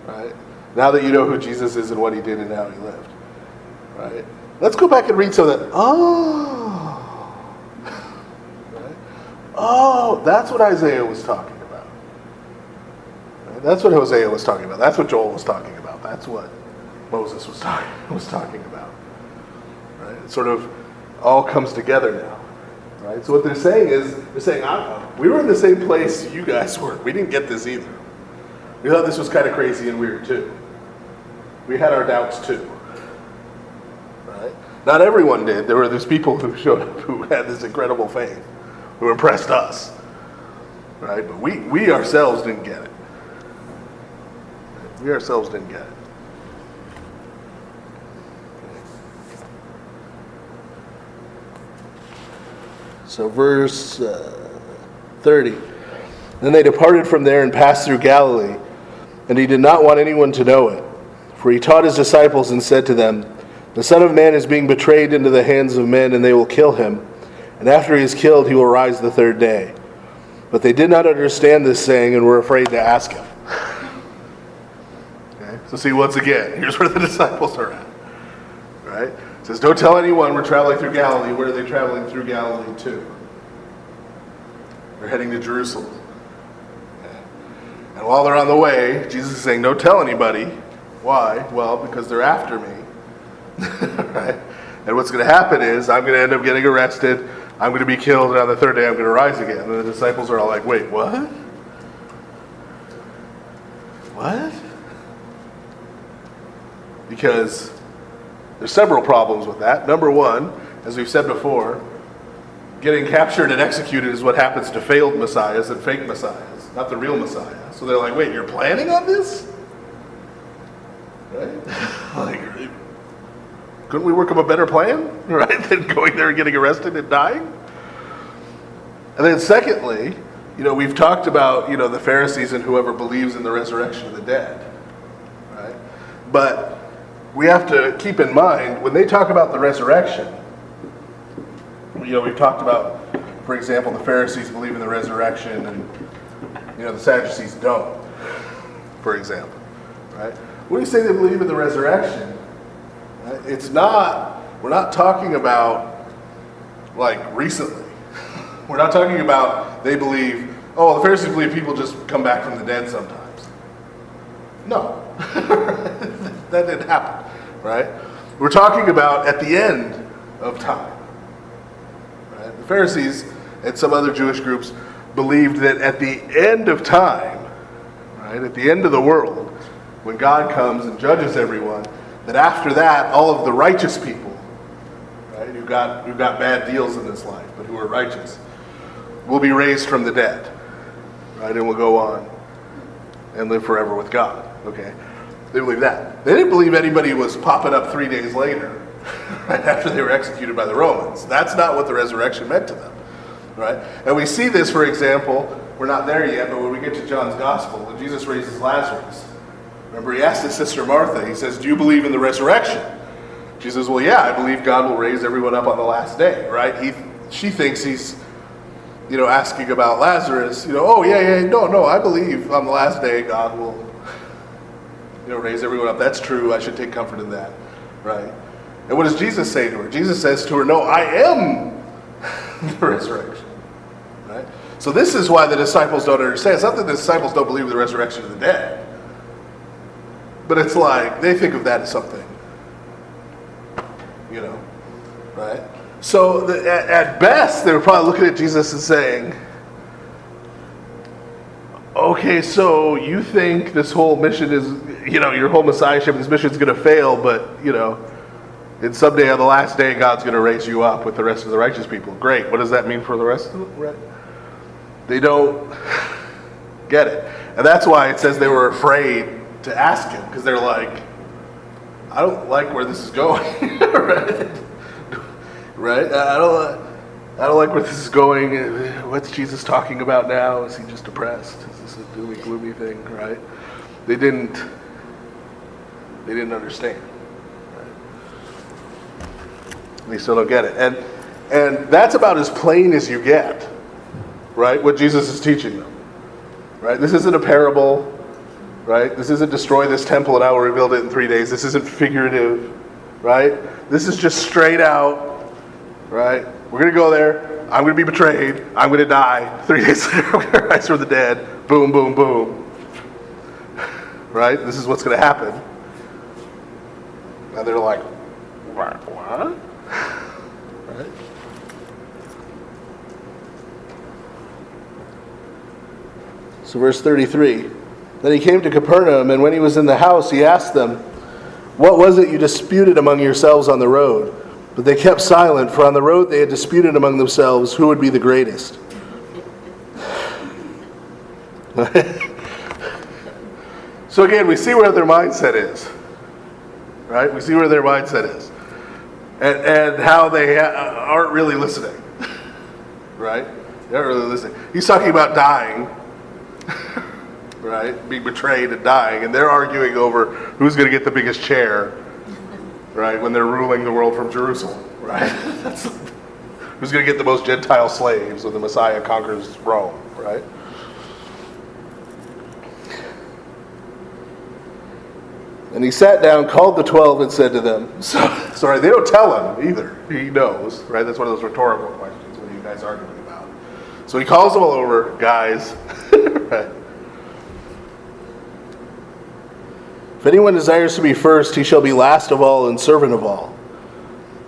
Right? Now that you know who Jesus is and what he did and how he lived. Right? Let's go back and read some of that. Oh. Right? Oh, that's what Isaiah was talking about. Right? That's what Hosea was talking about. That's what Joel was talking about. That's what Moses was talking about. Right? It sort of all comes together now. Right? So what they're saying is, we were in the same place you guys were. We didn't get this either. We thought this was kind of crazy and weird too. we had our doubts too. Right? Not everyone did. There were these people who showed up who had this incredible faith, who impressed us. Right? But we ourselves didn't get it. We ourselves didn't get it. So verse 30. Then they departed from there and passed through Galilee, and he did not want anyone to know it. For he taught his disciples and said to them, the Son of Man is being betrayed into the hands of men, and they will kill him. And after he is killed, he will rise the third day. But they did not understand this saying and were afraid to ask him. Okay? So see, once again, here's where the disciples are at. Right? It says, don't tell anyone we're traveling through Galilee. Where are they traveling through Galilee to? They're heading to Jerusalem. Okay. And while they're on the way, Jesus is saying, don't tell anybody. Why? Well, because they're after me. Right? And what's going to happen is I'm going to end up getting arrested. I'm going to be killed, and on the third day I'm going to rise again. And the disciples are all like, wait, what? What? Because there's several problems with that. Number one, as we've said before, getting captured and executed is what happens to failed messiahs and fake messiahs, not the real messiah. So they're like, wait, you're planning on this? Right? Like, couldn't we work up a better plan, right, than going there and getting arrested and dying? And then secondly, we've talked about, the Pharisees and whoever believes in the resurrection of the dead, right? But we have to keep in mind, when they talk about the resurrection, we've talked about, for example, the Pharisees believe in the resurrection and, the Sadducees don't, for example, right? When you say they believe in the resurrection, we're not talking about, like, recently. We're not talking about they believe, the Pharisees believe people just come back from the dead sometimes. No. That didn't happen, right? We're talking about at the end of time. Right? The Pharisees and some other Jewish groups believed that at the end of time, right, at the end of the world, when God comes and judges everyone, that after that, all of the righteous people, right, who got bad deals in this life, but who are righteous, will be raised from the dead, right, and will go on and live forever with God. Okay, they believe that. They didn't believe anybody was popping up 3 days later, right after they were executed by the Romans. That's not what the resurrection meant to them, right? And we see this, for example, we're not there yet, but when we get to John's Gospel, when Jesus raises Lazarus. Remember, he asked his sister Martha, he says, do you believe in the resurrection? She says, well, yeah, I believe God will raise everyone up on the last day, right? She thinks he's, asking about Lazarus, no, I believe on the last day God will, raise everyone up. That's true, I should take comfort in that, right? And what does Jesus say to her? Jesus says to her, no, I am the resurrection, right? So this is why the disciples don't understand. It's not that the disciples don't believe in the resurrection of the dead. But it's like, they think of that as something, right? So at best, they were probably looking at Jesus and saying, okay, so you think this whole mission is, your whole messiahship, this mission is going to fail, but, and someday on the last day, God's going to raise you up with the rest of the righteous people. Great. What does that mean for the rest of them? Right? They don't get it. And that's why it says they were afraid to ask him, because they're like, I don't like where this is going. Right? I don't like where this is going. What's Jesus talking about now? Is he just depressed? Is this a doomy, gloomy thing? Right? They didn't understand. Right? They still don't get it. And that's about as plain as you get, right? What Jesus is teaching them. Right? This isn't a parable. Right? This isn't destroy this temple and I will rebuild it in 3 days. This isn't figurative, right? This is just straight out, right? We're going to go there. I'm going to be betrayed. I'm going to die. 3 days later, I'm going to rise from the dead. Boom, boom, boom. Right? This is what's going to happen. And they're like, what? Right? So verse 33. Then he came to Capernaum, and when he was in the house, he asked them, What was it you disputed among yourselves on the road? But they kept silent, for on the road they had disputed among themselves who would be the greatest. So again, we see where their mindset is. Right? We see where their mindset is. And how they aren't really listening. Right? They aren't really listening. He's talking about dying. Right? Being betrayed and dying. And they're arguing over who's going to get the biggest chair. Right? When they're ruling the world from Jerusalem. Right? Who's going to get the most Gentile slaves when the Messiah conquers Rome. Right? And he sat down, called the 12, and said to them, sorry, they don't tell him either. He knows, right? That's one of those rhetorical questions. What are you guys arguing about? So he calls them all over, guys. Right? If anyone desires to be first, he shall be last of all and servant of all.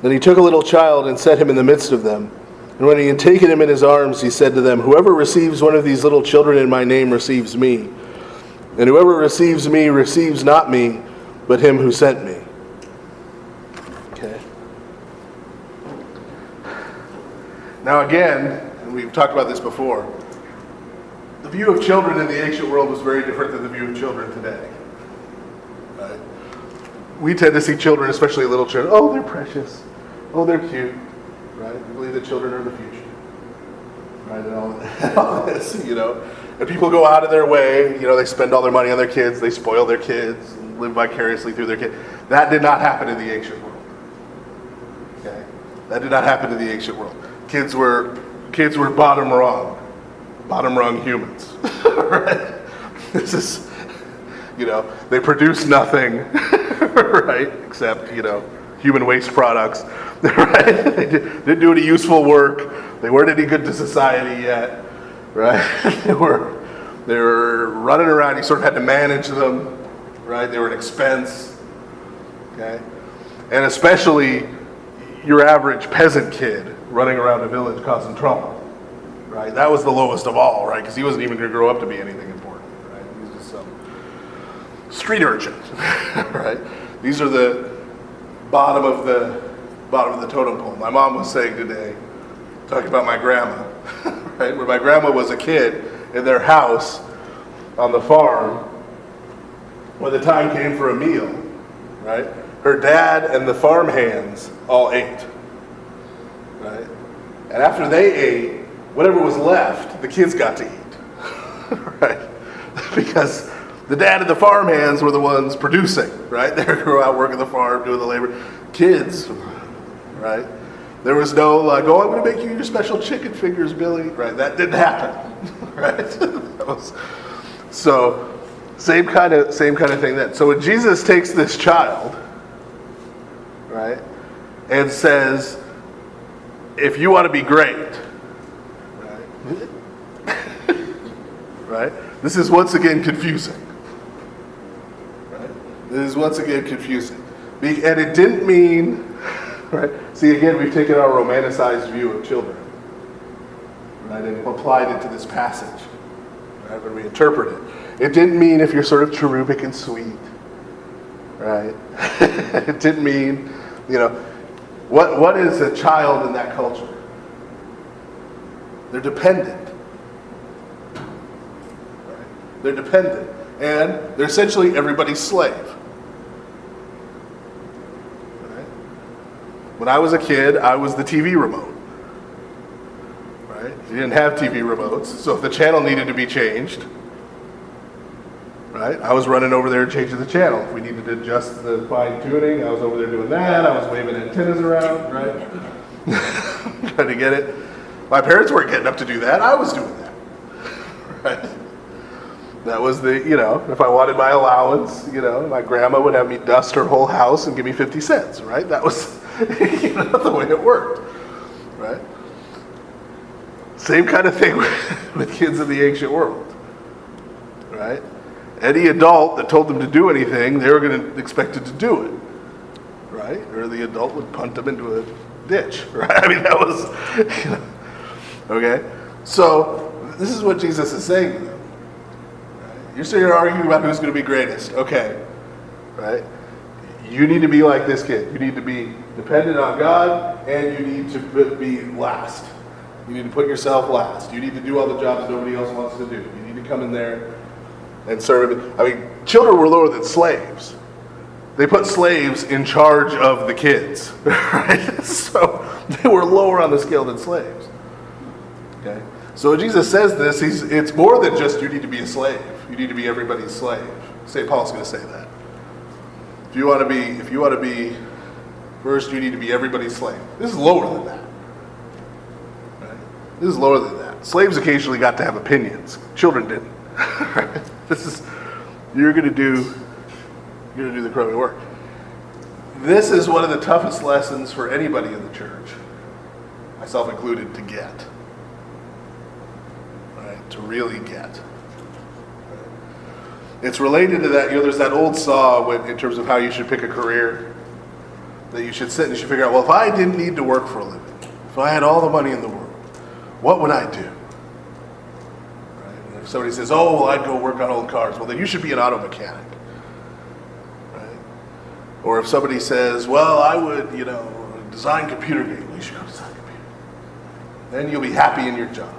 Then he took a little child and set him in the midst of them. And when he had taken him in his arms, he said to them, whoever receives one of these little children in my name receives me. And whoever receives me receives not me, but him who sent me. Okay. Now again, and we've talked about this before, the view of children in the ancient world was very different than the view of children today. Right? We tend to see children, especially little children, oh, they're precious. Oh, they're cute. Right? We believe that children are the future. Right? And all this, And people go out of their way, they spend all their money on their kids, they spoil their kids, and live vicariously through their kids. That did not happen in the ancient world. Okay? That did not happen in the ancient world. Kids were bottom rung humans. Right? This is, they produce nothing, right? Except, human waste products. Right? They didn't do any useful work. They weren't any good to society yet. Right? They were running around. You sort of had to manage them. Right? They were an expense. Okay? And especially your average peasant kid running around a village causing trouble. Right? That was the lowest of all, right? Because he wasn't even going to grow up to be anything important. Right? He was just some street urchin. Right? These are the bottom of the totem pole. My mom was saying today, talking about my grandma. Right? When my grandma was a kid, in their house on the farm, when the time came for a meal, right? Her dad and the farm hands all ate. Right? And after they ate, whatever was left, the kids got to eat. Right? Because the dad and the farm hands were the ones producing, right? They were out working the farm, doing the labor. Kids, right? There was no like, oh, I'm going to make you your special chicken fingers, Billy. Right? That didn't happen. Right? That was, so same kind of thing then. So when Jesus takes this child, right, and says, if you want to be great, right, right? This is once again confusing. Right? This is once again confusing. And it didn't mean, right? See, again, we've taken our romanticized view of children, right, and applied it to this passage, right, when we interpret it. It didn't mean if you're sort of cherubic and sweet, right? It didn't mean, what is a child in that culture? They're dependent. Right? They're dependent. And they're essentially everybody's slave. When I was a kid, I was the TV remote. Right? You didn't have TV remotes, so if the channel needed to be changed, right, I was running over there and changing the channel. If we needed to adjust the fine tuning, I was over there doing that. I was waving antennas around, right? Trying to get it. My parents weren't getting up to do that. I was doing that. Right? That was if I wanted my allowance, my grandma would have me dust her whole house and give me 50 cents, right? That was the way it worked, right? Same kind of thing with kids in the ancient world, right? Any adult that told them to do anything, they were going to expect it to do it, right? Or the adult would punt them into a ditch, right? I mean, that was, okay? So this is what Jesus is saying to them. Right? You're arguing about who's going to be greatest, okay, right? You need to be like this kid. You need to be dependent on God, and you need to be last. You need to put yourself last. You need to do all the jobs nobody else wants to do. You need to come in there and serve. I mean, children were lower than slaves. They put slaves in charge of the kids, right? So they were lower on the scale than slaves. Okay? So when Jesus says this, it's more than just you need to be a slave. You need to be everybody's slave. St. Paul's going to say that. If you want to be first, you need to be everybody's slave. This is lower than that. Right? This is lower than that. Slaves occasionally got to have opinions. Children didn't. You're going to do the crummy work. This is one of the toughest lessons for anybody in the church, myself included, to get. Right? To really get. It's related to that, there's that old saw in terms of how you should pick a career, that you should sit and you should figure out, well, if I didn't need to work for a living, if I had all the money in the world, what would I do? Right? And if somebody says, oh, well, I'd go work on old cars, well, then you should be an auto mechanic. Right? Or if somebody says, well, I would, design computer games, well, you should go design computer. Then you'll be happy in your job.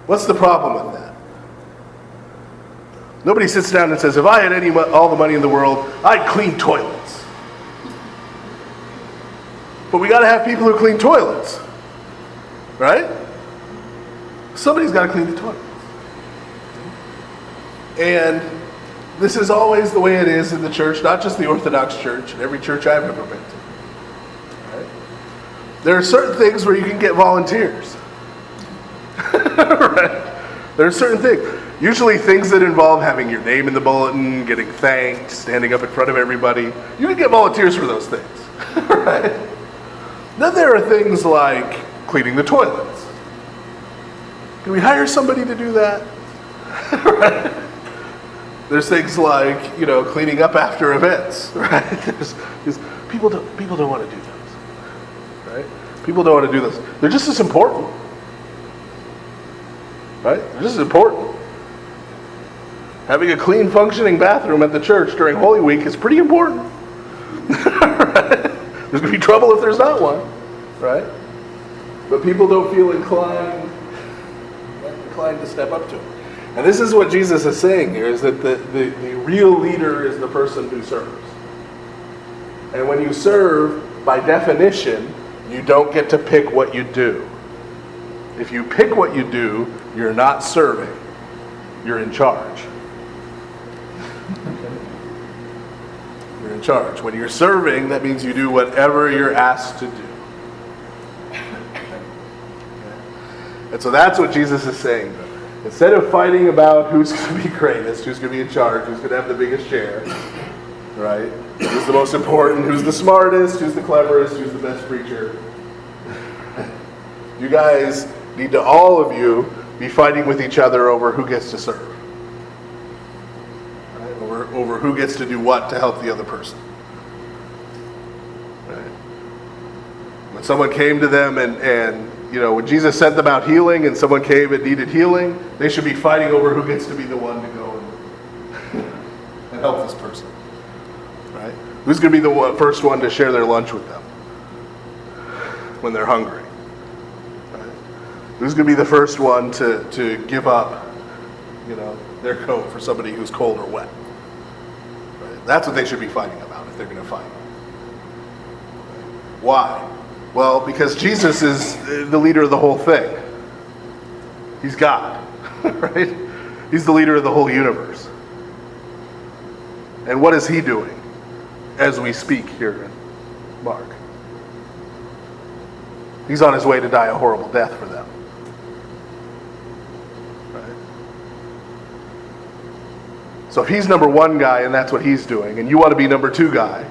What's the problem with that? Nobody sits down and says, if I had all the money in the world, I'd clean toilets. But we got to have people who clean toilets. Right? Somebody's got to clean the toilets. And this is always the way it is in the church, not just the Orthodox Church, and every church I've ever been to. Right? There are certain things where you can get volunteers. Right? There are certain things. Usually things that involve having your name in the bulletin, getting thanked, standing up in front of everybody. You can get volunteers for those things. Right? Then there are things like cleaning the toilets. Can we hire somebody to do that? Right? There's things like, cleaning up after events. Right? There's people don't want to do those. Right? People don't want to do those. They're just as important. Right? They're just as important. Having a clean, functioning bathroom at the church during Holy Week is pretty important. Right? There's going to be trouble if there's not one. Right? But people don't feel inclined to step up to it. And this is what Jesus is saying here, is that the real leader is the person who serves. And when you serve, by definition, you don't get to pick what you do. If you pick what you do, you're not serving. You're in charge. You're in charge. When you're serving, that means you do whatever you're asked to do. And so that's what Jesus is saying. Instead of fighting about who's going to be greatest, who's going to be in charge, who's going to have the biggest share, right? Who's the most important, who's the smartest, who's the cleverest, who's the best preacher. You guys need to, all of you, be fighting with each other over who gets to serve. Right? Over who gets to do what to help the other person. Right? When someone came to them and when Jesus sent them out healing and someone came and needed healing, they should be fighting over who gets to be the one to go and help this person. Right? Who's going to be the first one to share their lunch with them when they're hungry? Right? Who's going to be the first one to give up, their coat for somebody who's cold or wet? Right? That's what they should be fighting about if they're going to fight. Right? Why? Well, because Jesus is the leader of the whole thing. He's God, right? He's the leader of the whole universe. And what is he doing as we speak here in Mark? He's on his way to die a horrible death for them. Right? So if he's number one guy and that's what he's doing, and you want to be number two guy,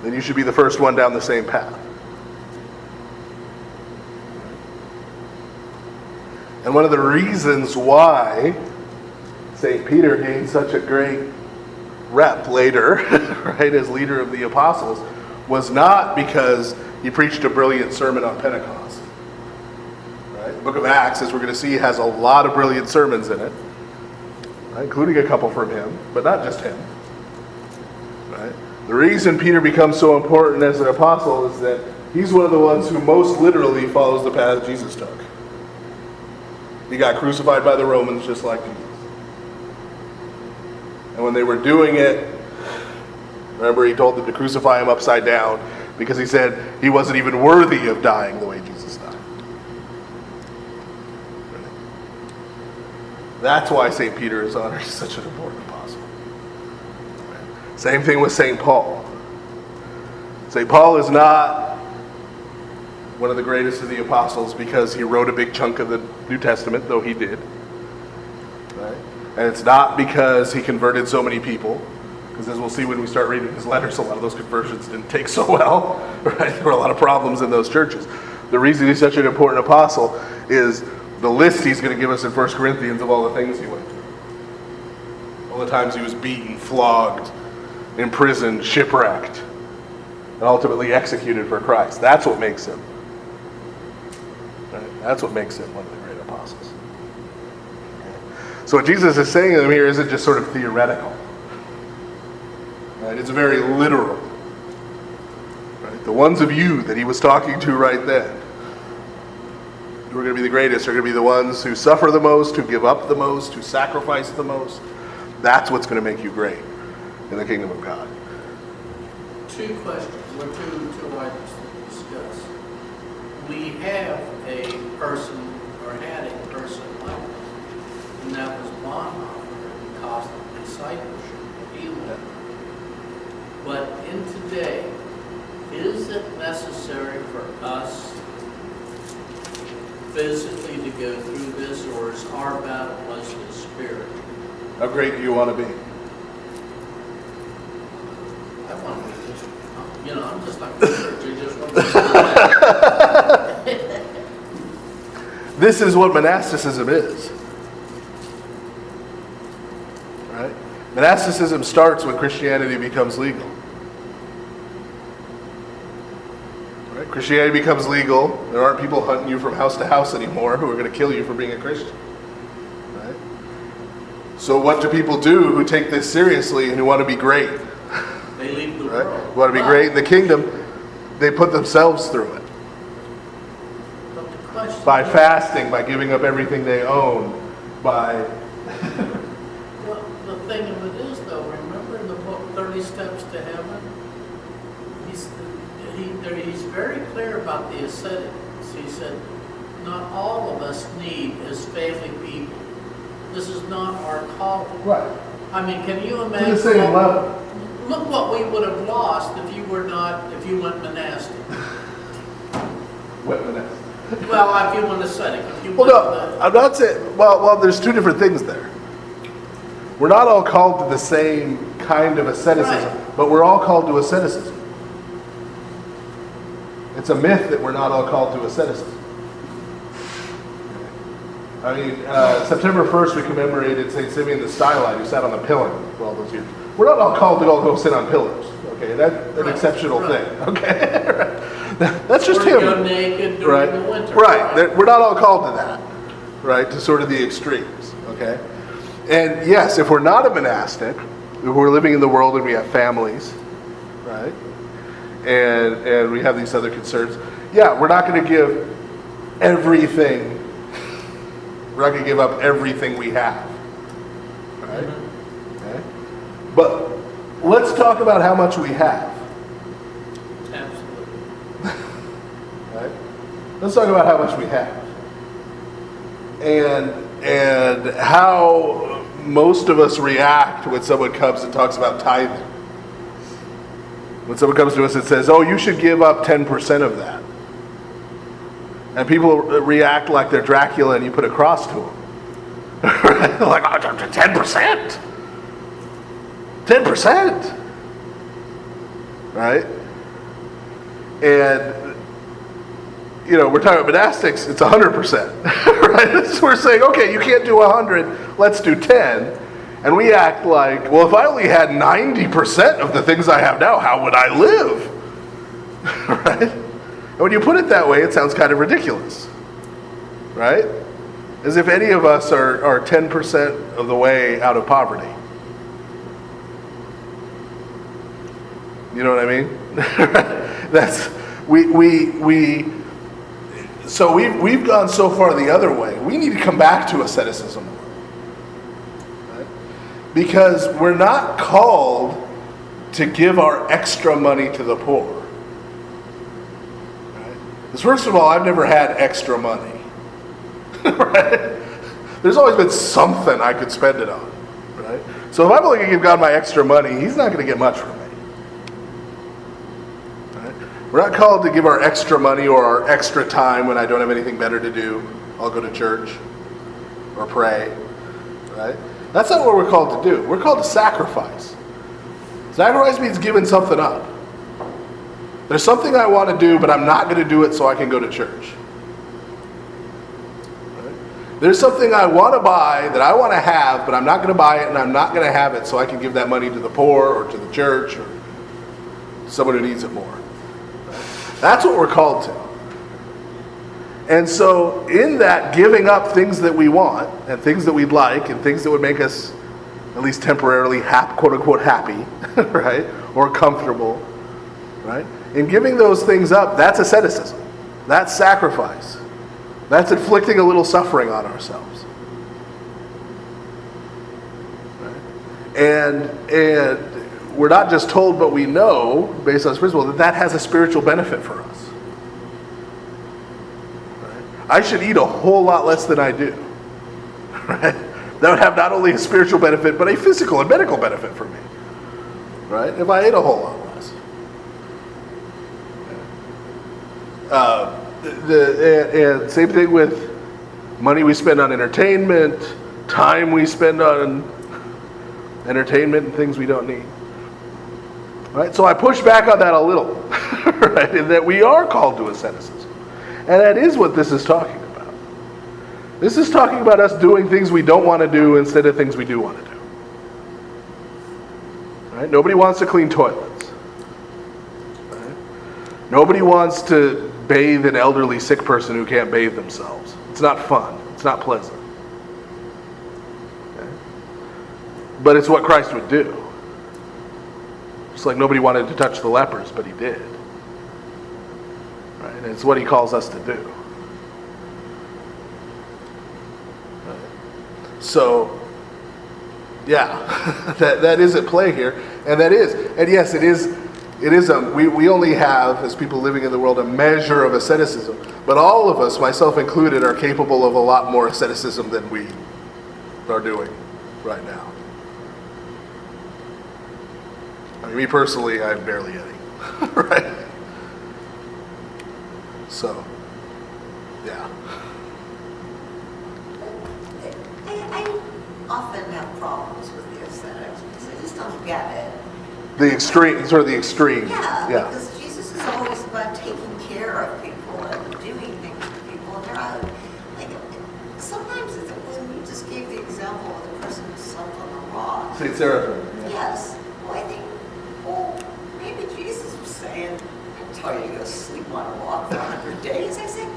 then you should be the first one down the same path. And one of the reasons why St. Peter gained such a great rep later, right, as leader of the apostles, was not because he preached a brilliant sermon on Pentecost. Right? The book of Acts, as we're going to see, has a lot of brilliant sermons in it. right? Including a couple from him, but not just him. Right? The reason Peter becomes so important as an apostle is that he's one of the ones who most literally follows the path Jesus took. He got crucified by the Romans just like Jesus. And when they were doing it, remember he told them to crucify him upside down because he said he wasn't even worthy of dying the way Jesus died. That's why St. Peter is honored as such an important apostle. Same thing with St. Paul. St. Paul is not one of the greatest of the apostles because he wrote a big chunk of the New Testament, though he did. Right? And it's not because he converted so many people, because as we'll see when we start reading his letters, a lot of those conversions didn't take so well. Right? There were a lot of problems in those churches. The reason he's such an important apostle is the list he's going to give us in 1 Corinthians of all the things he went through. All the times he was beaten, flogged, imprisoned, shipwrecked, and ultimately executed for Christ. That's what makes him. Right? That's what makes him one of the great apostles. So what Jesus is saying to them here isn't just sort of theoretical. Right? It's very literal. Right? The ones of you that he was talking to right then, who are going to be the greatest, are going to be the ones who suffer the most, who give up the most, who sacrifice the most. That's what's going to make you great in the kingdom of God. Two questions, or two items to discuss. We have a person, or had a person like this, and that was Bonhoeffer in cosmic discipleship of healing. But in today, is it necessary for us physically to go through this, or is our battle mostly spiritual? How great do you want to be? I want to be just, I'm just like the church. I just want to be This is what monasticism is. Right? Monasticism starts when Christianity becomes legal. Right? Christianity becomes legal. There aren't people hunting you from house to house anymore who are going to kill you for being a Christian. Right? So what do people do who take this seriously and who want to be great? They leave the Right? world. Who want to be great in the kingdom? They put themselves through it. But the question By is- fasting, by giving up everything they own, by... Well, the thing of it is, though, remember in the book 30 Steps to Heaven? He's very clear about the ascetics. He said, not all of us need as family people. This is not our calling. Right. I mean, can you To imagine? the same level. Look what we would have lost if you went monastic. What monastic? Well, if you went ascetic. If you Well, went no, I'm not saying... Well, there's two different things there. We're not all called to the same kind of asceticism, Right. but we're all called to asceticism. It's a myth that we're not all called to asceticism. I mean, September 1st we commemorated St. Simeon the Stylite, who sat on the pillar for all those years. We're not all called to all go sit on pillars. Okay, that's an Right, exceptional right. thing. Okay, that's just or him. go naked during Right, the winter. right. We're not all called to that. Right, to sort of the extremes. Okay, and yes, if we're not a monastic, if we're living in the world and we have families, right, and we have these other concerns, yeah, we're not going to give everything. We're not going to give up everything we have. Right? Okay? But let's talk about how much we have. Absolutely. Right? Let's talk about how much we have. And how most of us react when someone comes and talks about tithing. When someone comes to us and says, oh, you should give up 10% of that. And people react like they're Dracula and you put a cross to them. Right? Like, oh, 10%? 10%? Right? And, we're talking about monastics, it's 100%. Right? So we're saying, okay, you can't do 100, let's do 10. And we act like, well, if I only had 90% of the things I have now, how would I live? Right? And when you put it that way, it sounds kind of ridiculous, right? as if any of us are 10% of the way out of poverty. You know what I mean? So we've gone so far the other way. We need to come back to asceticism. Right? Because we're not called to give our extra money to the poor. Right? Because first of all, I've never had extra money. Right? There's always been something I could spend it on. Right? So if I'm only going to give God my extra money, He's not going to get much from me. Right? We're not called to give our extra money or our extra time when I don't have anything better to do. I'll go to church or pray. Right? That's not what we're called to do. We're called to sacrifice. Sacrifice means giving something up. There's something I want to do, but I'm not going to do it so I can go to church. Right? There's something I want to buy that I want to have, but I'm not going to buy it and I'm not going to have it so I can give that money to the poor or to the church or someone who needs it more. Right? That's what we're called to. And so in that giving up things that we want and things that we'd like and things that would make us at least temporarily quote unquote happy, right? Or comfortable, right? In giving those things up, that's asceticism. That's sacrifice. That's inflicting a little suffering on ourselves. Right? And we're not just told, but we know, based on this principle, that has a spiritual benefit for us. Right? I should eat a whole lot less than I do. Right? That would have not only a spiritual benefit, but a physical and medical benefit for me. Right? If I ate a whole lot less. And same thing with money we spend on entertainment, time we spend on entertainment and things we don't need. Right? So I push back on that a little. Right? In that we are called to asceticism. And that is what this is talking about. This is talking about us doing things we don't want to do instead of things we do want to do. Right? Nobody wants to clean toilets. Right? Nobody wants to bathe an elderly sick person who can't bathe themselves. It's not fun. It's not pleasant. Okay? But it's what Christ would do. Just like nobody wanted to touch the lepers, but He did. Right? And it's what He calls us to do. So, yeah, that is at play here, and that is, and yes, it is. We only have, as people living in the world, a measure of asceticism, but all of us, myself included, are capable of a lot more asceticism than we are doing right now. I mean, me personally, I'm barely any, right? So, yeah. I often have problems with the ascetics because I just don't get it. The extreme, sort of the extreme. Yeah, Yeah. because Jesus is always about taking care of people and doing things for people. And they're out, like, sometimes it's when you just gave the example of the person who slept on the rock. St. Seraphim. Yes. Well, I think, well, maybe Jesus was saying, I tell you, you're going to sleep on a rock for 100 days. I said,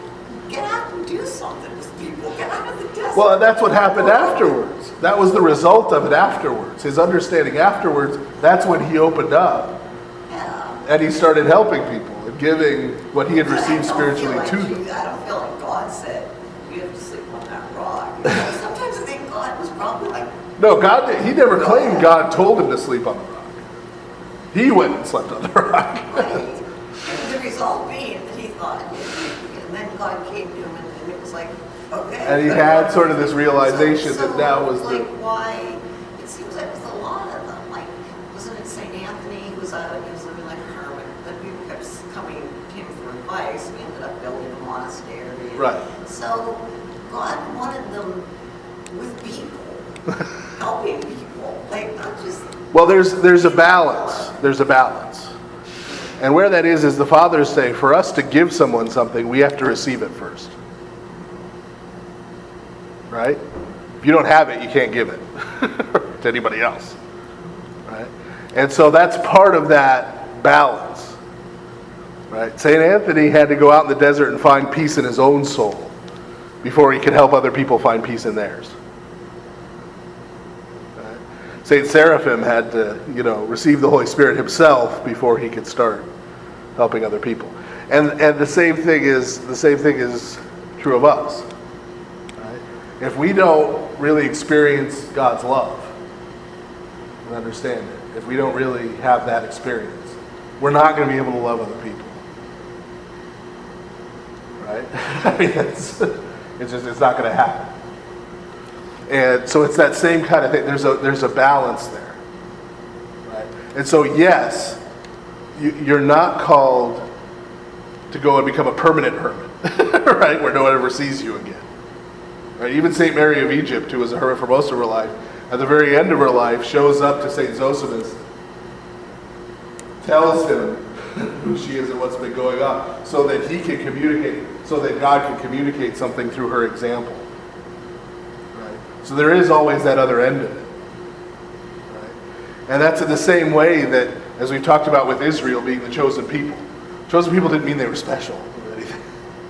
get out and do something with people. Get out of the desert. Well, and that's what happened afterwards. That was the result of it afterwards. His understanding afterwards, that's when he opened up. Yeah. And he started helping people and giving what he had received spiritually to them. I don't feel like God said, you have to sleep on that rock. You know, sometimes I think God was probably like... No, he never claimed God told him to sleep on the rock. He went and slept on the rock. Right. And the result being that he thought, and then God came to him and it was like, okay. And he had sort of this realization so that now was like the... why, it seems like with a lot of them, like, wasn't it St. Anthony who was living like a hermit, but people kept coming to him for advice, he ended up building a monastery. Right. So God wanted them with people, helping people, like not just... Well, there's a balance. There's a balance. And where that is the fathers say, for us to give someone something, we have to receive it first. Right? If you don't have it, you can't give it to anybody else. Right? And so that's part of that balance. Right? St. Anthony had to go out in the desert and find peace in his own soul. before he can help other people find peace in theirs. Right? Saint Seraphim had to, receive the Holy Spirit himself before he could start helping other people. And the same thing is true of us. Right? If we don't really experience God's love and understand it, if we don't really have that experience, we're not going to be able to love other people. Right? I mean, it's not going to happen. And so it's that same kind of thing. There's a balance there. Right? And so yes, you're not called to go and become a permanent hermit, right? Where no one ever sees you again. Right? Even St. Mary of Egypt, who was a hermit for most of her life, at the very end of her life, shows up to St. Zosimus, tells him who she is and what's been going on, so that he can communicate, so that God can communicate something through her example. Right? So there is always that other end of it. Right? And that's in the same way that, as we talked about with Israel being the chosen people. Chosen people didn't mean they were special or anything.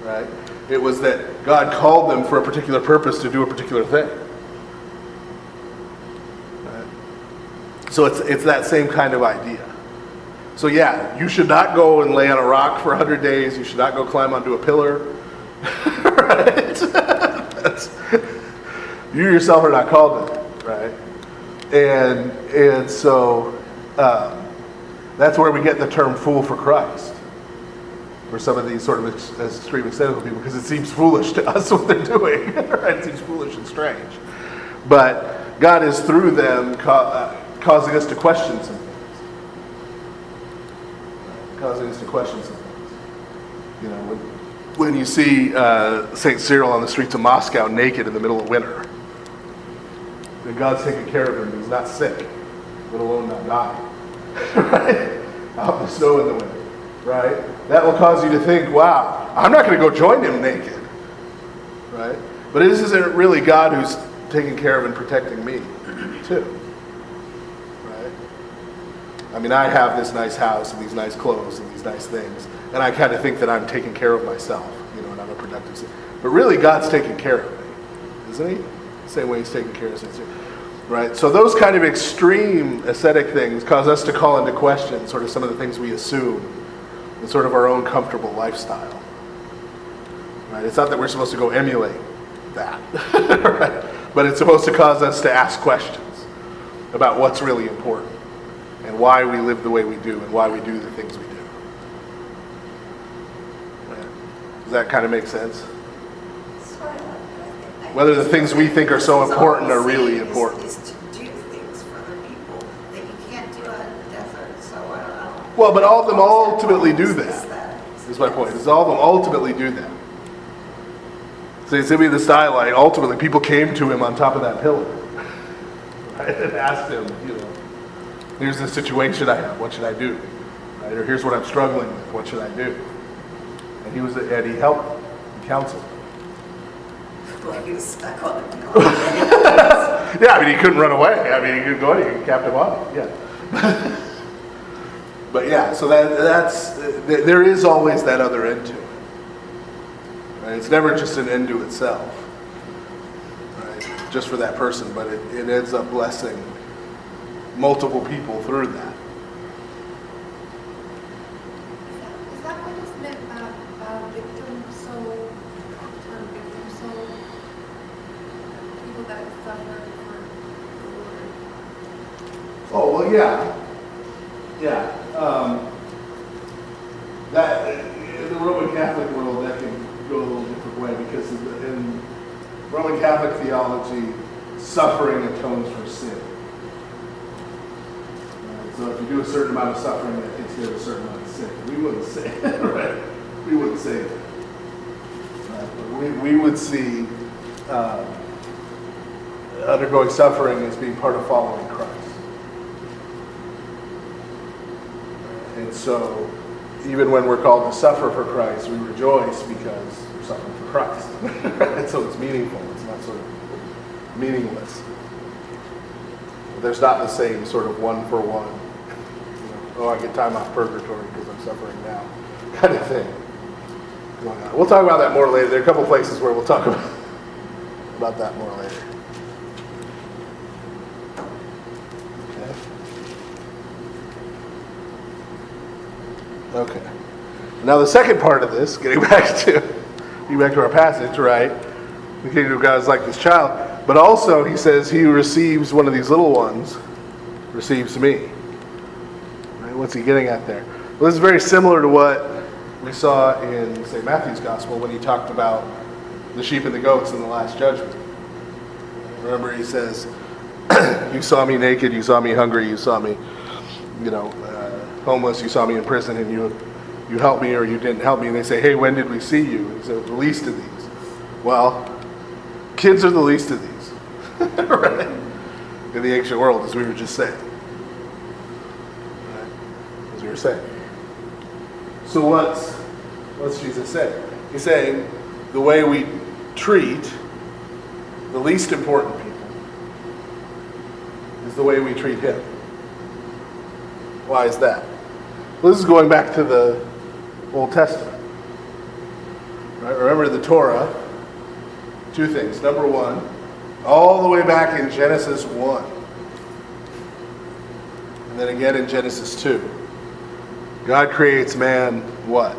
Right? It was that God called them for a particular purpose to do a particular thing. Right? So it's that same kind of idea. So yeah, you should not go and lay on a rock for 100 days. You should not go climb onto a pillar. Right? You yourself are not called to that, right? And so that's where we get the term "fool for Christ" for some of these sort of extreme ascetical people, because it seems foolish to us what they're doing. Right? It seems foolish and strange, but God is through them causing us to question some things. Causing us to question some things. When you see St. Cyril on the streets of Moscow naked in the middle of winter, then God's taking care of him. He's not sick, let alone not dying. Right? Out in the snow in the winter. Right? That will cause you to think, wow, I'm not going to go join him naked. Right? But it isn't really God who's taking care of and protecting me, too. I mean, I have this nice house and these nice clothes and these nice things, and I kind of think that I'm taking care of myself, and I'm a productive citizen. But really, God's taking care of me, isn't he? Same way he's taking care of us, right? So those kind of extreme ascetic things cause us to call into question sort of some of the things we assume in sort of our own comfortable lifestyle. Right? It's not that we're supposed to go emulate that, right? But it's supposed to cause us to ask questions about what's really important, and why we live the way we do, and why we do the things we do. Right? Does that kind of make sense? Sort of. I Whether the things we think are so important are really important. Is to do things for other people that you can't do out in the desert. So I don't know. Well, but all of them ultimately do that. Is my point. Is all of them ultimately do that. St. Simeon the Stylite, ultimately people came to him on top of that pillar, right, and asked him, here's the situation I have, what should I do? Right? Or here's what I'm struggling with, what should I do? And he helped, he counseled. Well, he was stuck on the Yeah, I mean, he couldn't run away. I mean, he couldn't go anywhere, he kept him on, yeah. But yeah, so there is always that other end to it. Right? It's never just an end to itself, right? Just for that person, but it ends up blessing multiple people through that. Is that what is meant by victim soul, term victim soul? People that suffer for the Lord. Oh, well, yeah. Yeah. That in the Roman Catholic world, that can go a little different way, because in Roman Catholic theology, suffering atones for sin. So if you do a certain amount of suffering, that takes care of a certain amount of sin. We wouldn't say that, right? We wouldn't say that. Right? We would see undergoing suffering as being part of following Christ. And so, even when we're called to suffer for Christ, we rejoice because we're suffering for Christ. And so it's meaningful. It's not sort of meaningless. But there's not the same sort of one for one. Oh, I get time off purgatory because I'm suffering now, kind of thing going on. We'll talk about that more later. There are a couple places where we'll talk about about that more later. Okay. Now the second part of this, getting back to our passage, right? The kingdom of God is like this child, but also he says he who receives one of these little ones receives me. Right? What's he getting at there? Well, this is very similar to what we saw in, say, Matthew's gospel when he talked about the sheep and the goats in the last judgment. Remember, he says, "You saw me naked, you saw me hungry, you saw me, homeless, you saw me in prison, and you helped me or you didn't help me." And they say, "Hey, when did we see you?" And he said, "The least of these." Well, kids are the least of these, right? In the ancient world, as we were just saying. Right? As we were saying. So what's Jesus saying? He's saying the way we treat the least important people is the way we treat him. Why is that? Well, this is going back to the Old Testament. Right? Remember the Torah, two things. Number one, all the way back in Genesis 1, and then again in Genesis 2, God creates man what?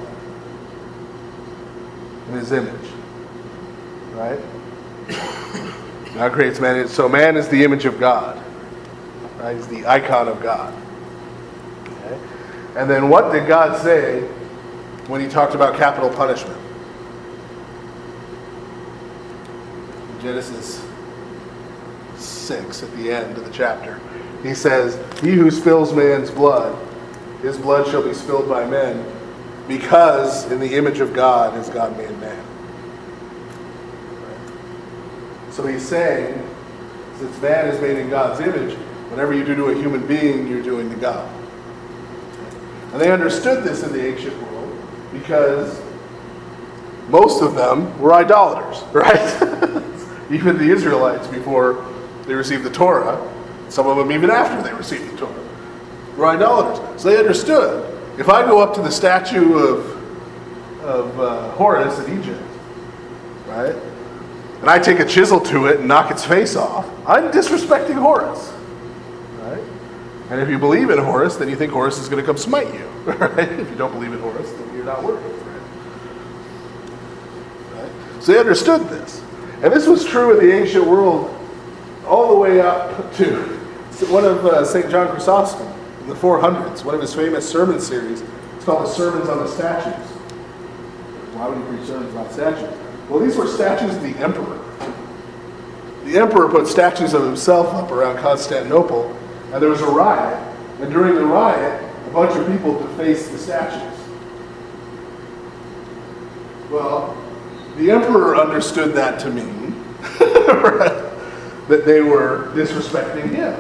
In his image. Right? God creates man. So man is the image of God. Right? He's the icon of God. Okay? And then what did God say when he talked about capital punishment? In Genesis 6, at the end of the chapter, he says, "He who spills man's blood, his blood shall be spilled by men, because in the image of God has God made man." So he's saying, since man is made in God's image, whatever you do to a human being, you're doing to God. And they understood this in the ancient world because most of them were idolaters, right? Even the Israelites before they received the Torah, some of them even after they received the Torah, were idolaters. So they understood, if I go up to the statue of Horus in Egypt, right, and I take a chisel to it and knock its face off, I'm disrespecting Horus. Right? And if you believe in Horus, then you think Horus is going to come smite you. Right? If you don't believe in Horus, then you're not worthy. Right? So they understood this. And this was true in the ancient world all the way up to one of St. John Chrysostom in the 400s, one of his famous sermon series. It's called the Sermons on the Statues. Why would he preach sermons about statues? Well, these were statues of the emperor. The emperor put statues of himself up around Constantinople, and there was a riot. And during the riot, a bunch of people defaced the statues. Well, the emperor understood that to mean that they were disrespecting him.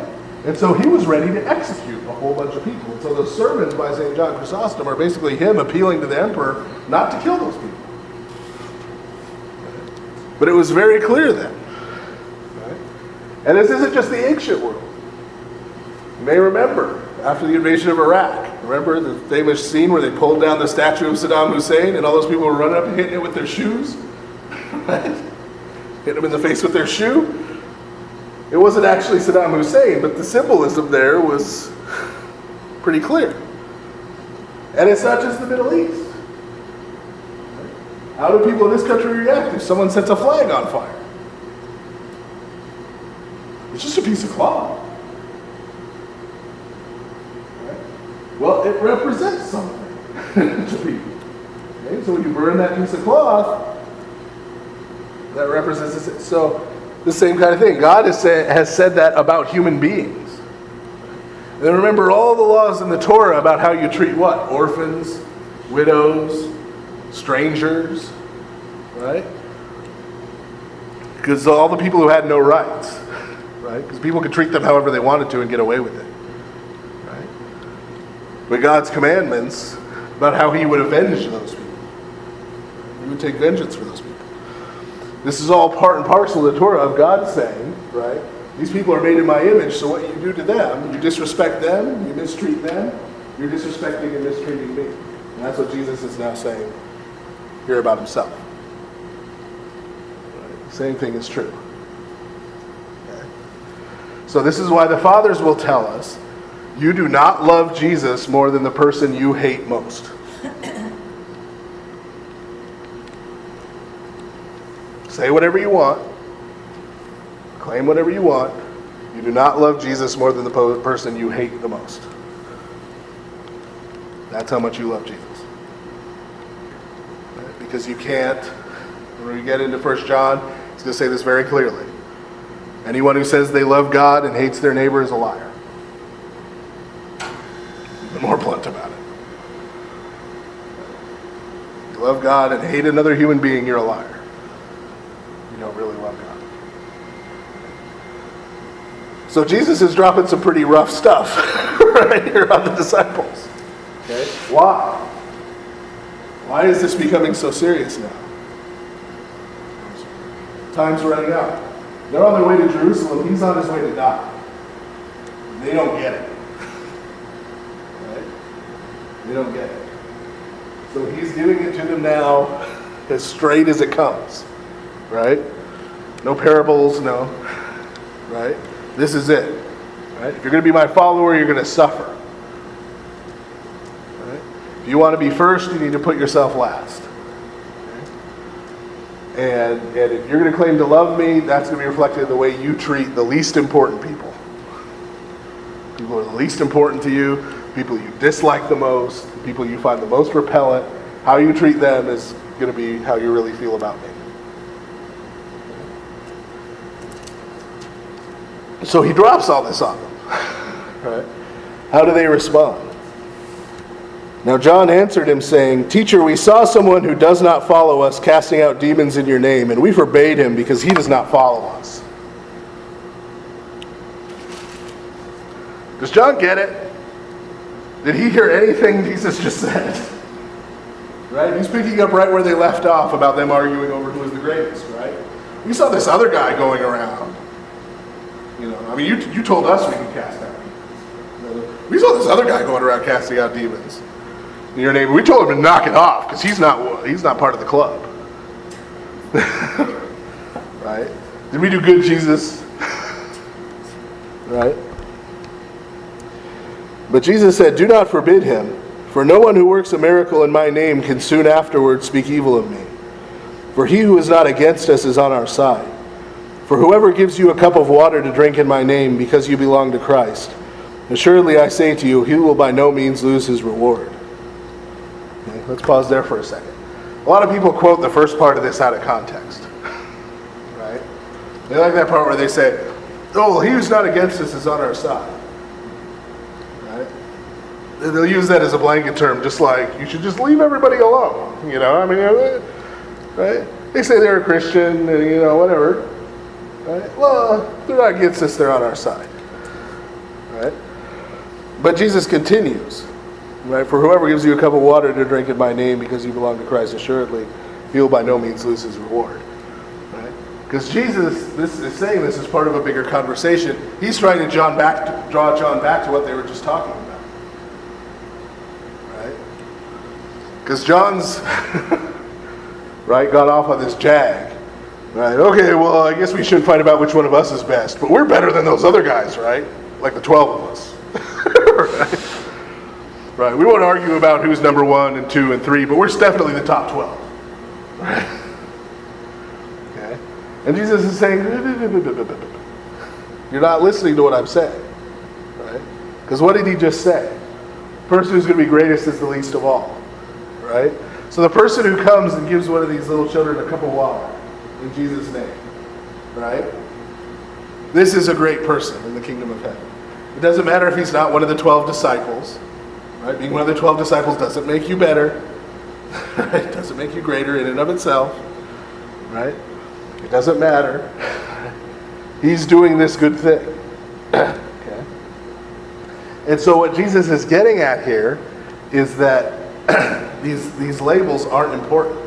And so he was ready to execute a whole bunch of people. And so the sermons by St. John Chrysostom are basically him appealing to the emperor not to kill those people. But it was very clear then. Right? And this isn't just the ancient world. You may remember, after the invasion of Iraq, remember the famous scene where they pulled down the statue of Saddam Hussein and all those people were running up and hitting it with their shoes? Right? Hitting him in the face with their shoe? It wasn't actually Saddam Hussein, but the symbolism there was pretty clear. And it's not just the Middle East. How do people in this country react if someone sets a flag on fire? It's just a piece of cloth. Right? Well, it represents something to people. Okay? So when you burn that piece of cloth, that represents it. So the same kind of thing. God has said that about human beings. And then remember all the laws in the Torah about how you treat what? Orphans, widows, strangers, right? Because all the people who had no rights, right? Because people could treat them however they wanted to and get away with it, right? But God's commandments about how he would avenge those people. He would take vengeance for those people. This is all part and parcel of the Torah of God saying, right? These people are made in my image, so what you do to them, you disrespect them, you mistreat them, you're disrespecting and mistreating me. And that's what Jesus is now saying here about himself. Right? Same thing is true. So this is why the fathers will tell us, you do not love Jesus more than the person you hate most. Say whatever you want. Claim whatever you want. You do not love Jesus more than the person you hate the most. That's how much you love Jesus. Right? Because you can't, when we get into 1 John, it's going to say this very clearly. Anyone who says they love God and hates their neighbor is a liar. Be more blunt about it. You love God and hate another human being, you're a liar. You don't really love God. So Jesus is dropping some pretty rough stuff right here on the disciples. Okay? Why? Why is this becoming so serious now? Time's running out. They're on their way to Jerusalem. He's on his way to die. They don't get it. Right? They don't get it. So he's giving it to them now as straight as it comes. Right? No parables, no. Right? This is it. Right? If you're going to be my follower, you're going to suffer. Right? If you want to be first, you need to put yourself last. Okay? And if you're going to claim to love me, that's going to be reflected in the way you treat the least important people. People who are the least important to you, people you dislike the most, people you find the most repellent. How you treat them is going to be how you really feel about me. So he drops all this on them. Right? How do they respond? Now John answered him saying, "Teacher, we saw someone who does not follow us casting out demons in your name, and we forbade him because he does not follow us." Does John get it? Did he hear anything Jesus just said? Right? He's picking up right where they left off about them arguing over who is the greatest, right? We saw this other guy going around. You know, I mean, you told us we could cast out demons. We saw this other guy going around casting out demons in your name. We told him to knock it off because he's not part of the club. Right? Did we do good, Jesus? Right? But Jesus said, "Do not forbid him, for no one who works a miracle in my name can soon afterwards speak evil of me. For he who is not against us is on our side. For whoever gives you a cup of water to drink in my name because you belong to Christ, assuredly I say to you, he will by no means lose his reward." Okay, let's pause there for a second. A lot of people quote the first part of this out of context. Right? They like that part where they say, "Oh, he who's not against us is on our side." Right? They'll use that as a blanket term, just like, you should just leave everybody alone. You know, I mean, right? They say they're a Christian and, you know, whatever. Right? Well, they're not against us, they're on our side. Right? But Jesus continues. Right? For whoever gives you a cup of water to drink in my name because you belong to Christ, assuredly, he will by no means lose his reward. Right? Because Jesus this is saying this is part of a bigger conversation. He's trying to draw John back to what they were just talking about. Right? Because John's right, got off on this jag. Right, okay, well, I guess we shouldn't fight about which one of us is best, but we're better than those other guys, right? Like the 12 of us. Right, we won't argue about who's number 1 and 2 and 3, but we're definitely the top 12. Right? Okay? And Jesus is saying, you're not listening to what I'm saying. Right? Because what did he just say? The person who's going to be greatest is the least of all. Right? So the person who comes and gives one of these little children a cup of water, in Jesus' name, right? This is a great person in the kingdom of heaven. It doesn't matter if he's not one of the 12 disciples, right? Being one of the 12 disciples doesn't make you better, right? It doesn't make you greater in and of itself, right? It doesn't matter. He's doing this good thing. Okay? And so what Jesus is getting at here is that these labels aren't important.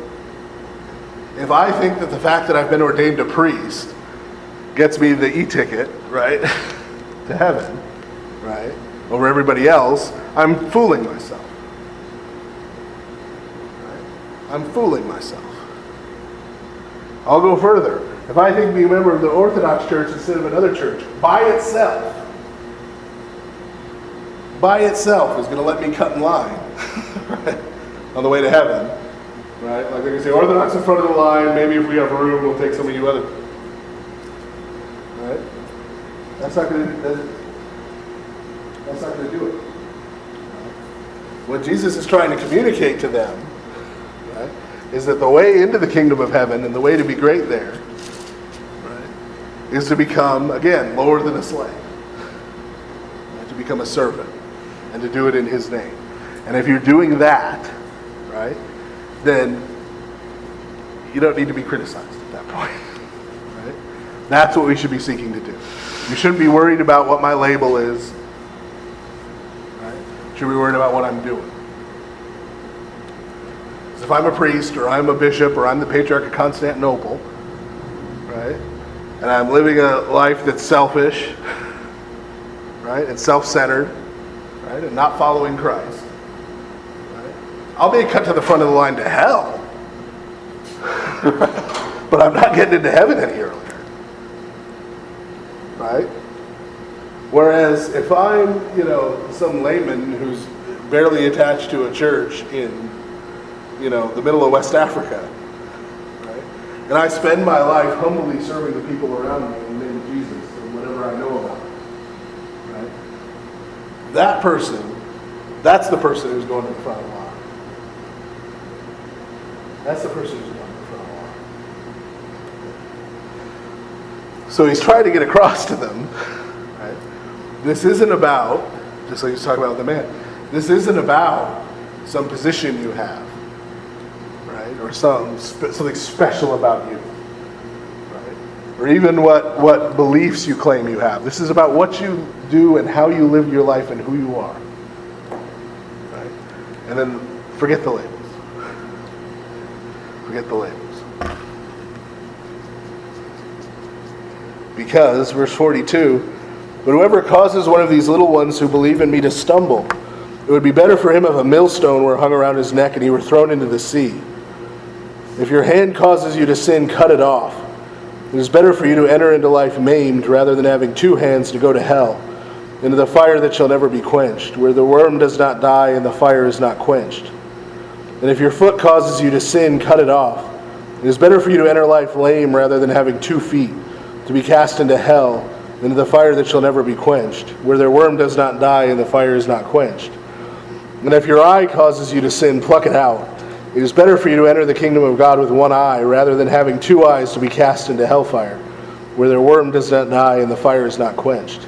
If I think that the fact that I've been ordained a priest gets me the e-ticket, right, to heaven, right, over everybody else, I'm fooling myself. Right? I'm fooling myself. I'll go further. If I think being a member of the Orthodox Church instead of another church, by itself is going to let me cut in line right, on the way to heaven, right? Like they can say, Orthodox in front of the line, maybe if we have room, we'll take some of you other. Right? That's not going to do it. What Jesus is trying to communicate to them, right, is that the way into the kingdom of heaven and the way to be great there, right, is to become, again, lower than a slave. Right, to become a servant and to do it in his name. And if you're doing that, right, then you don't need to be criticized at that point. Right? That's what we should be seeking to do. You shouldn't be worried about what my label is. Right? You should be worried about what I'm doing. So if I'm a priest or I'm a bishop or I'm the Patriarch of Constantinople, right, and I'm living a life that's selfish, right, and self-centered, right, and not following Christ, right, I'll be cut to the front of the line to hell. But I'm not getting into heaven any earlier. Right? Whereas if I'm, some layman who's barely attached to a church in, the middle of West Africa, right? And I spend my life humbly serving the people around me in the name of Jesus and whatever I know about it, right? That person, that's the person who's going to the front of the line. That's the person who's going to the front of the line. So he's trying to get across to them, right? This isn't about, just like he's talking about with the man, this isn't about some position you have, right? Or something special about you, right? Or even what beliefs you claim you have. This is about what you do and how you live your life and who you are, right? And then forget the labels. Forget the labels. Because, verse 42, but whoever causes one of these little ones who believe in me to stumble, it would be better for him if a millstone were hung around his neck and he were thrown into the sea. If your hand causes you to sin, cut it off. It is better for you to enter into life maimed rather than having two hands to go to hell, into the fire that shall never be quenched, where the worm does not die and the fire is not quenched. And if your foot causes you to sin, cut it off. It is better for you to enter life lame rather than having 2 feet, to be cast into hell, into the fire that shall never be quenched, where their worm does not die and the fire is not quenched. And if your eye causes you to sin, pluck it out. It is better for you to enter the kingdom of God with 1 eye, rather than having 2 eyes to be cast into hellfire, where their worm does not die and the fire is not quenched.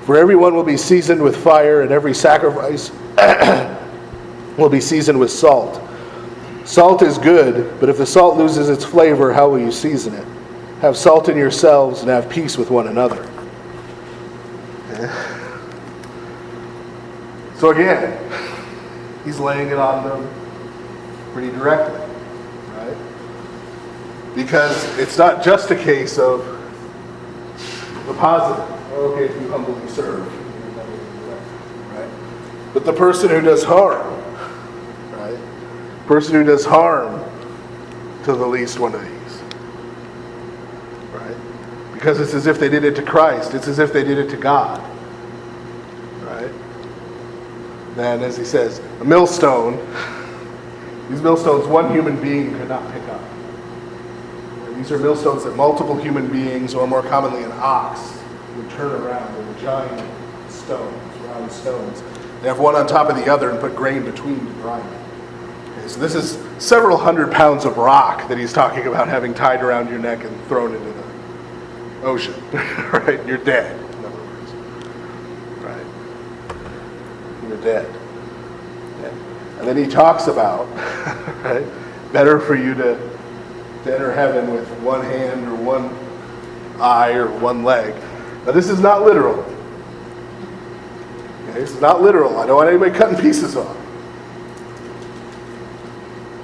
For everyone will be seasoned with fire, and every sacrifice will be seasoned with salt. Salt is good, but if the salt loses its flavor, how will you season it? Have salt in yourselves and have peace with one another. Okay. So again, he's laying it on them pretty directly, right? Because it's not just a case of the positive. Okay, if you humbly serve, right? But the person who does harm, right? Person who does harm to the least one of these. Because it's as if they did it to Christ. It's as if they did it to God. Right? Then, as he says, a millstone, these millstones one human being could not pick up. And these are millstones that multiple human beings, or more commonly an ox, would turn around. They're giant stones, round stones. They have one on top of the other and put grain between to grind it. Okay, so this is several hundred pounds of rock that he's talking about having tied around your neck and thrown into the ocean, right? You're dead, in other words, right? You're dead. Okay. And then he talks about, right, better for you to enter heaven with 1 hand or 1 eye or 1 leg. Now this is not literal. Okay, this is not literal. I don't want anybody cutting pieces off.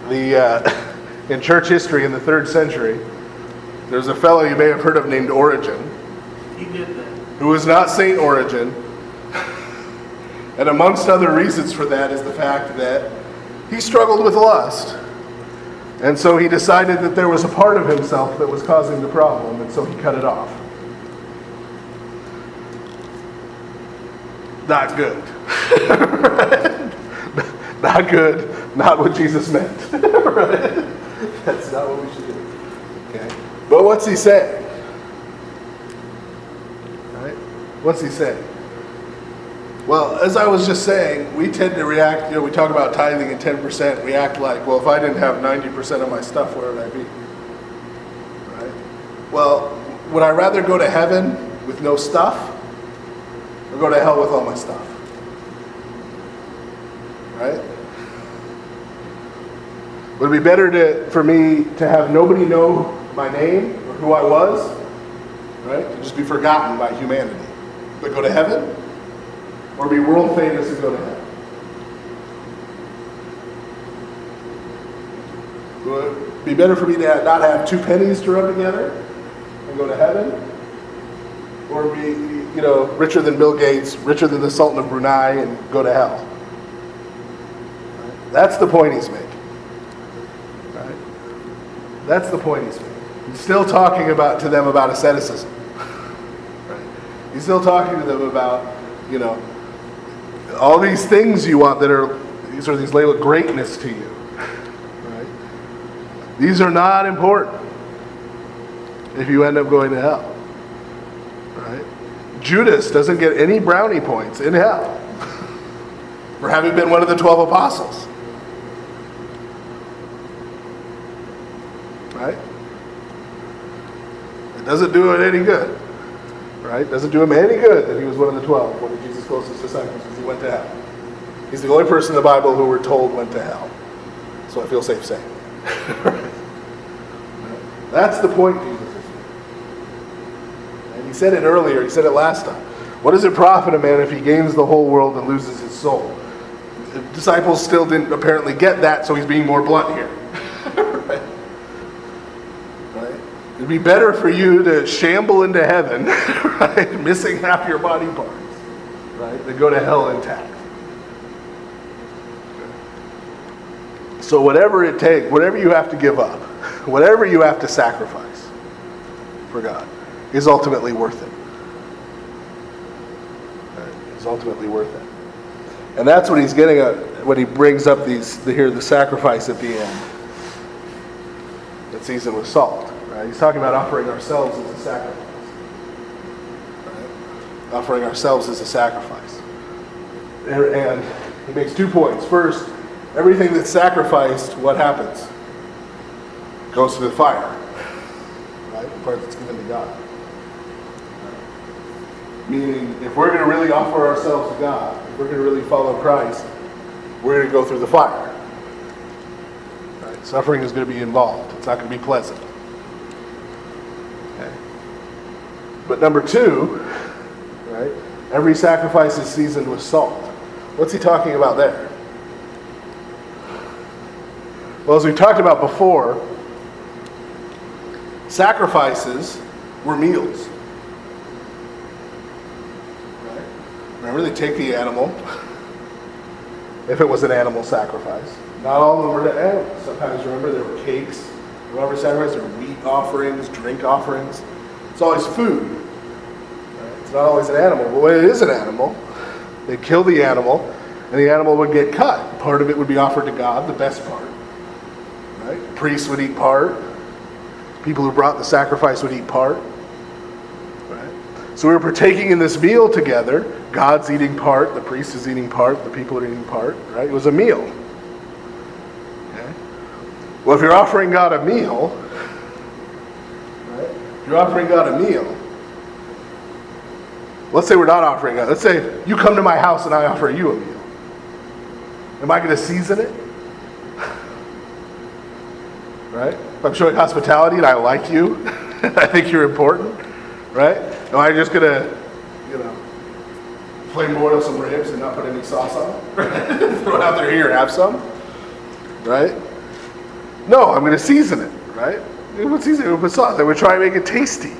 In church history in the 3rd century, there's a fellow you may have heard of named Origen. He did that. Who was not Saint Origen. And amongst other reasons for that is the fact that he struggled with lust. And so he decided that there was a part of himself that was causing the problem, and so he cut it off. Not good. Not good. Not what Jesus meant. Right? That's not what we should do. Okay. But what's he saying? Right? What's he saying? Well, as I was just saying, we tend to react, we talk about tithing and 10%, we act like, well, if I didn't have 90% of my stuff, where would I be? Right? Well, would I rather go to heaven with no stuff, or go to hell with all my stuff? Right? Would it be better for me to have nobody know my name or who I was, right? To just be forgotten by humanity, but go to heaven? Or be world famous and go to heaven? Would it be better for me to not have 2 pennies to rub together and go to heaven? Or be, richer than Bill Gates, richer than the Sultan of Brunei and go to hell? Right? That's the point he's making. Right? That's the point he's making. He's still talking to them about asceticism. Right? He's still talking to them about, all these things you want these label of greatness to you. Right? These are not important if you end up going to hell. Right? Judas doesn't get any brownie points in hell for having been one of the 12 apostles. Right? It doesn't do it any good. Right? Doesn't do him any good that he was one of the 12, one of Jesus' closest disciples, because he went to hell. He's the only person in the Bible who we're told went to hell. So I feel safe saying. That's the point Jesus is making. And he said it earlier, he said it last time. What does it profit a man if he gains the whole world and loses his soul? The disciples still didn't apparently get that, so he's being more blunt here. Right? It'd be better for you to shamble into heaven, right, missing half your body parts, right, than go to hell intact. So whatever it takes, whatever you have to give up, whatever you have to sacrifice for God, is ultimately worth it. Right? Is ultimately worth it. And that's what he's getting at when he brings up the sacrifice at the end. That's seasoned with salt. Right? He's talking about offering ourselves as a sacrifice. Right? Offering ourselves as a sacrifice. And he makes 2 points. First, everything that's sacrificed, what happens? It goes to the fire. Right? The part that's given to God. Right? Meaning, if we're going to really offer ourselves to God, if we're going to really follow Christ, we're going to go through the fire. Right? Suffering is going to be involved. It's not going to be pleasant. Okay. But number 2, right? Every sacrifice is seasoned with salt. What's he talking about there? Well, as we talked about before, sacrifices were meals. Right? Remember, they take the animal, if it was an animal sacrifice. Not all of them were to animals. Sometimes, remember, there were cakes. Remember, sacrifices, there were wheat offerings, drink offerings. It's always food. Right? It's not always an animal. But when it is an animal, they kill the animal, and the animal would get cut. Part of it would be offered to God, the best part. Right? Priests would eat part. People who brought the sacrifice would eat part. Right? So we were partaking in this meal together. God's eating part, the priest is eating part, the people are eating part. Right? It was a meal. Okay? Well, if you're offering God a meal, right? If you're offering God a meal, let's say we're not offering God. Let's say you come to my house and I offer you a meal. Am I going to season it? Right? If I'm showing hospitality and I like you, I think you're important, right? Am I just going to, flame broil some ribs and not put any sauce on it? Throw it out there, here, have some, right? No, I'm going to season it, right? We'll season it with sauce. I would try to make it tasty,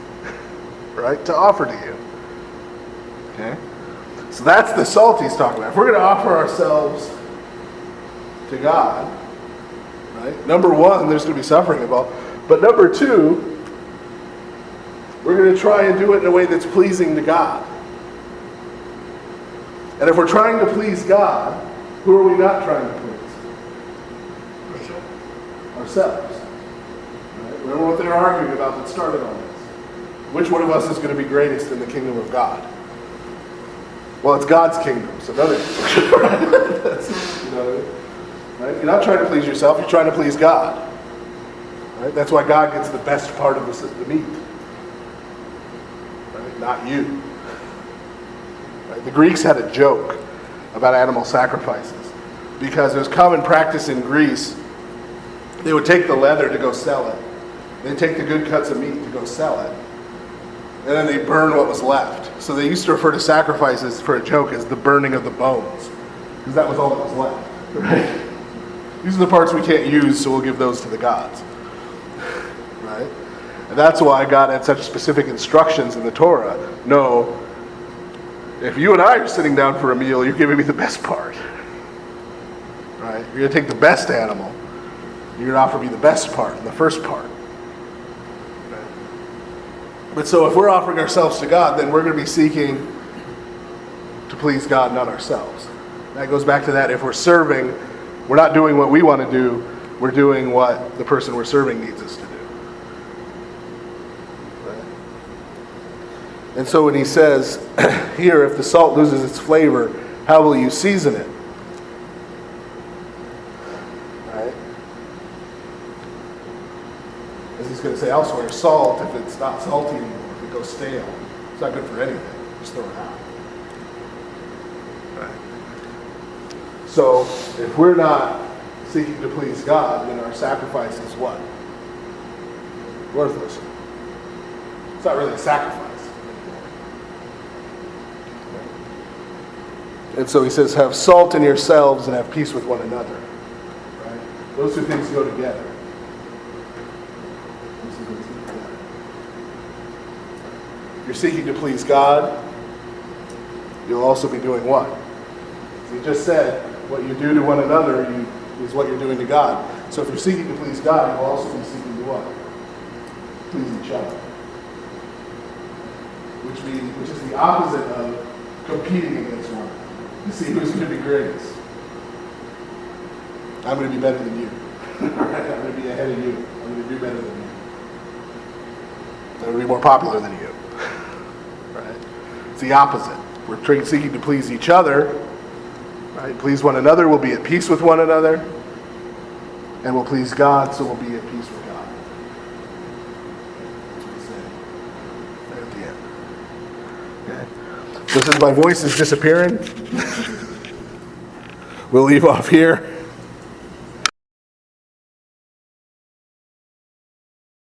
right, to offer to you. Okay? So that's the salt he's talking about. If we're going to offer ourselves to God, Right? Number one, there's going to be suffering involved. But number two, we're going to try and do it in a way that's pleasing to God. And if we're trying to please God, who are we not trying to please? Ourselves. Right? Remember what they were arguing about that started all this. Which one of us is going to be greatest in the kingdom of God? Well, it's God's kingdom, so none of you. That's, you know what I mean? Right? You're not trying to please yourself, you're trying to please God. Right? That's why God gets the best part of the meat. Right? Not you. Right? The Greeks had a joke about animal sacrifices because it was common practice in Greece. They would take the leather to go sell it. They'd take the good cuts of meat to go sell it. And then they burn what was left. So they used to refer to sacrifices for a joke as the burning of the bones. Because that was all that was left. Right? These are the parts we can't use, so we'll give those to the gods. Right? And that's why God had such specific instructions in the Torah. No, if you and I are sitting down for a meal, you're giving me the best part. Right? You're going to take the best animal. You're going to offer me the best part, the first part. But so if we're offering ourselves to God, then we're going to be seeking to please God, not ourselves. That goes back to that. If we're serving, we're not doing what we want to do. We're doing what the person we're serving needs us to do. Right? And so when he says here, if the salt loses its flavor, how will you season it? Right? As he's going to say elsewhere, salt, if it's not salty anymore, if it goes stale, it's not good for anything. Just throw it out. Right? So, if we're not seeking to please God, then our sacrifice is what? Worthless. It's not really a sacrifice. And so he says, have salt in yourselves and have peace with one another. Right? Those two things go together. You're seeking to please God, you'll also be doing what? He just said, what you do to one another is what you're doing to God. So if you're seeking to please God, you'll also be seeking to what? Please each other. Which is the opposite of competing against one another. To see who's going to be greatest. I'm going to be better than you. I'm going to be ahead of you. I'm going to do better than you. I'm going to be more popular than you. Right? It's the opposite. We're seeking to please each other. Right? Please one another. We'll be at peace with one another. And we'll please God, so we'll be at peace with God. That's what he's saying there at the end. Okay? So since my voice is disappearing, we'll leave off here.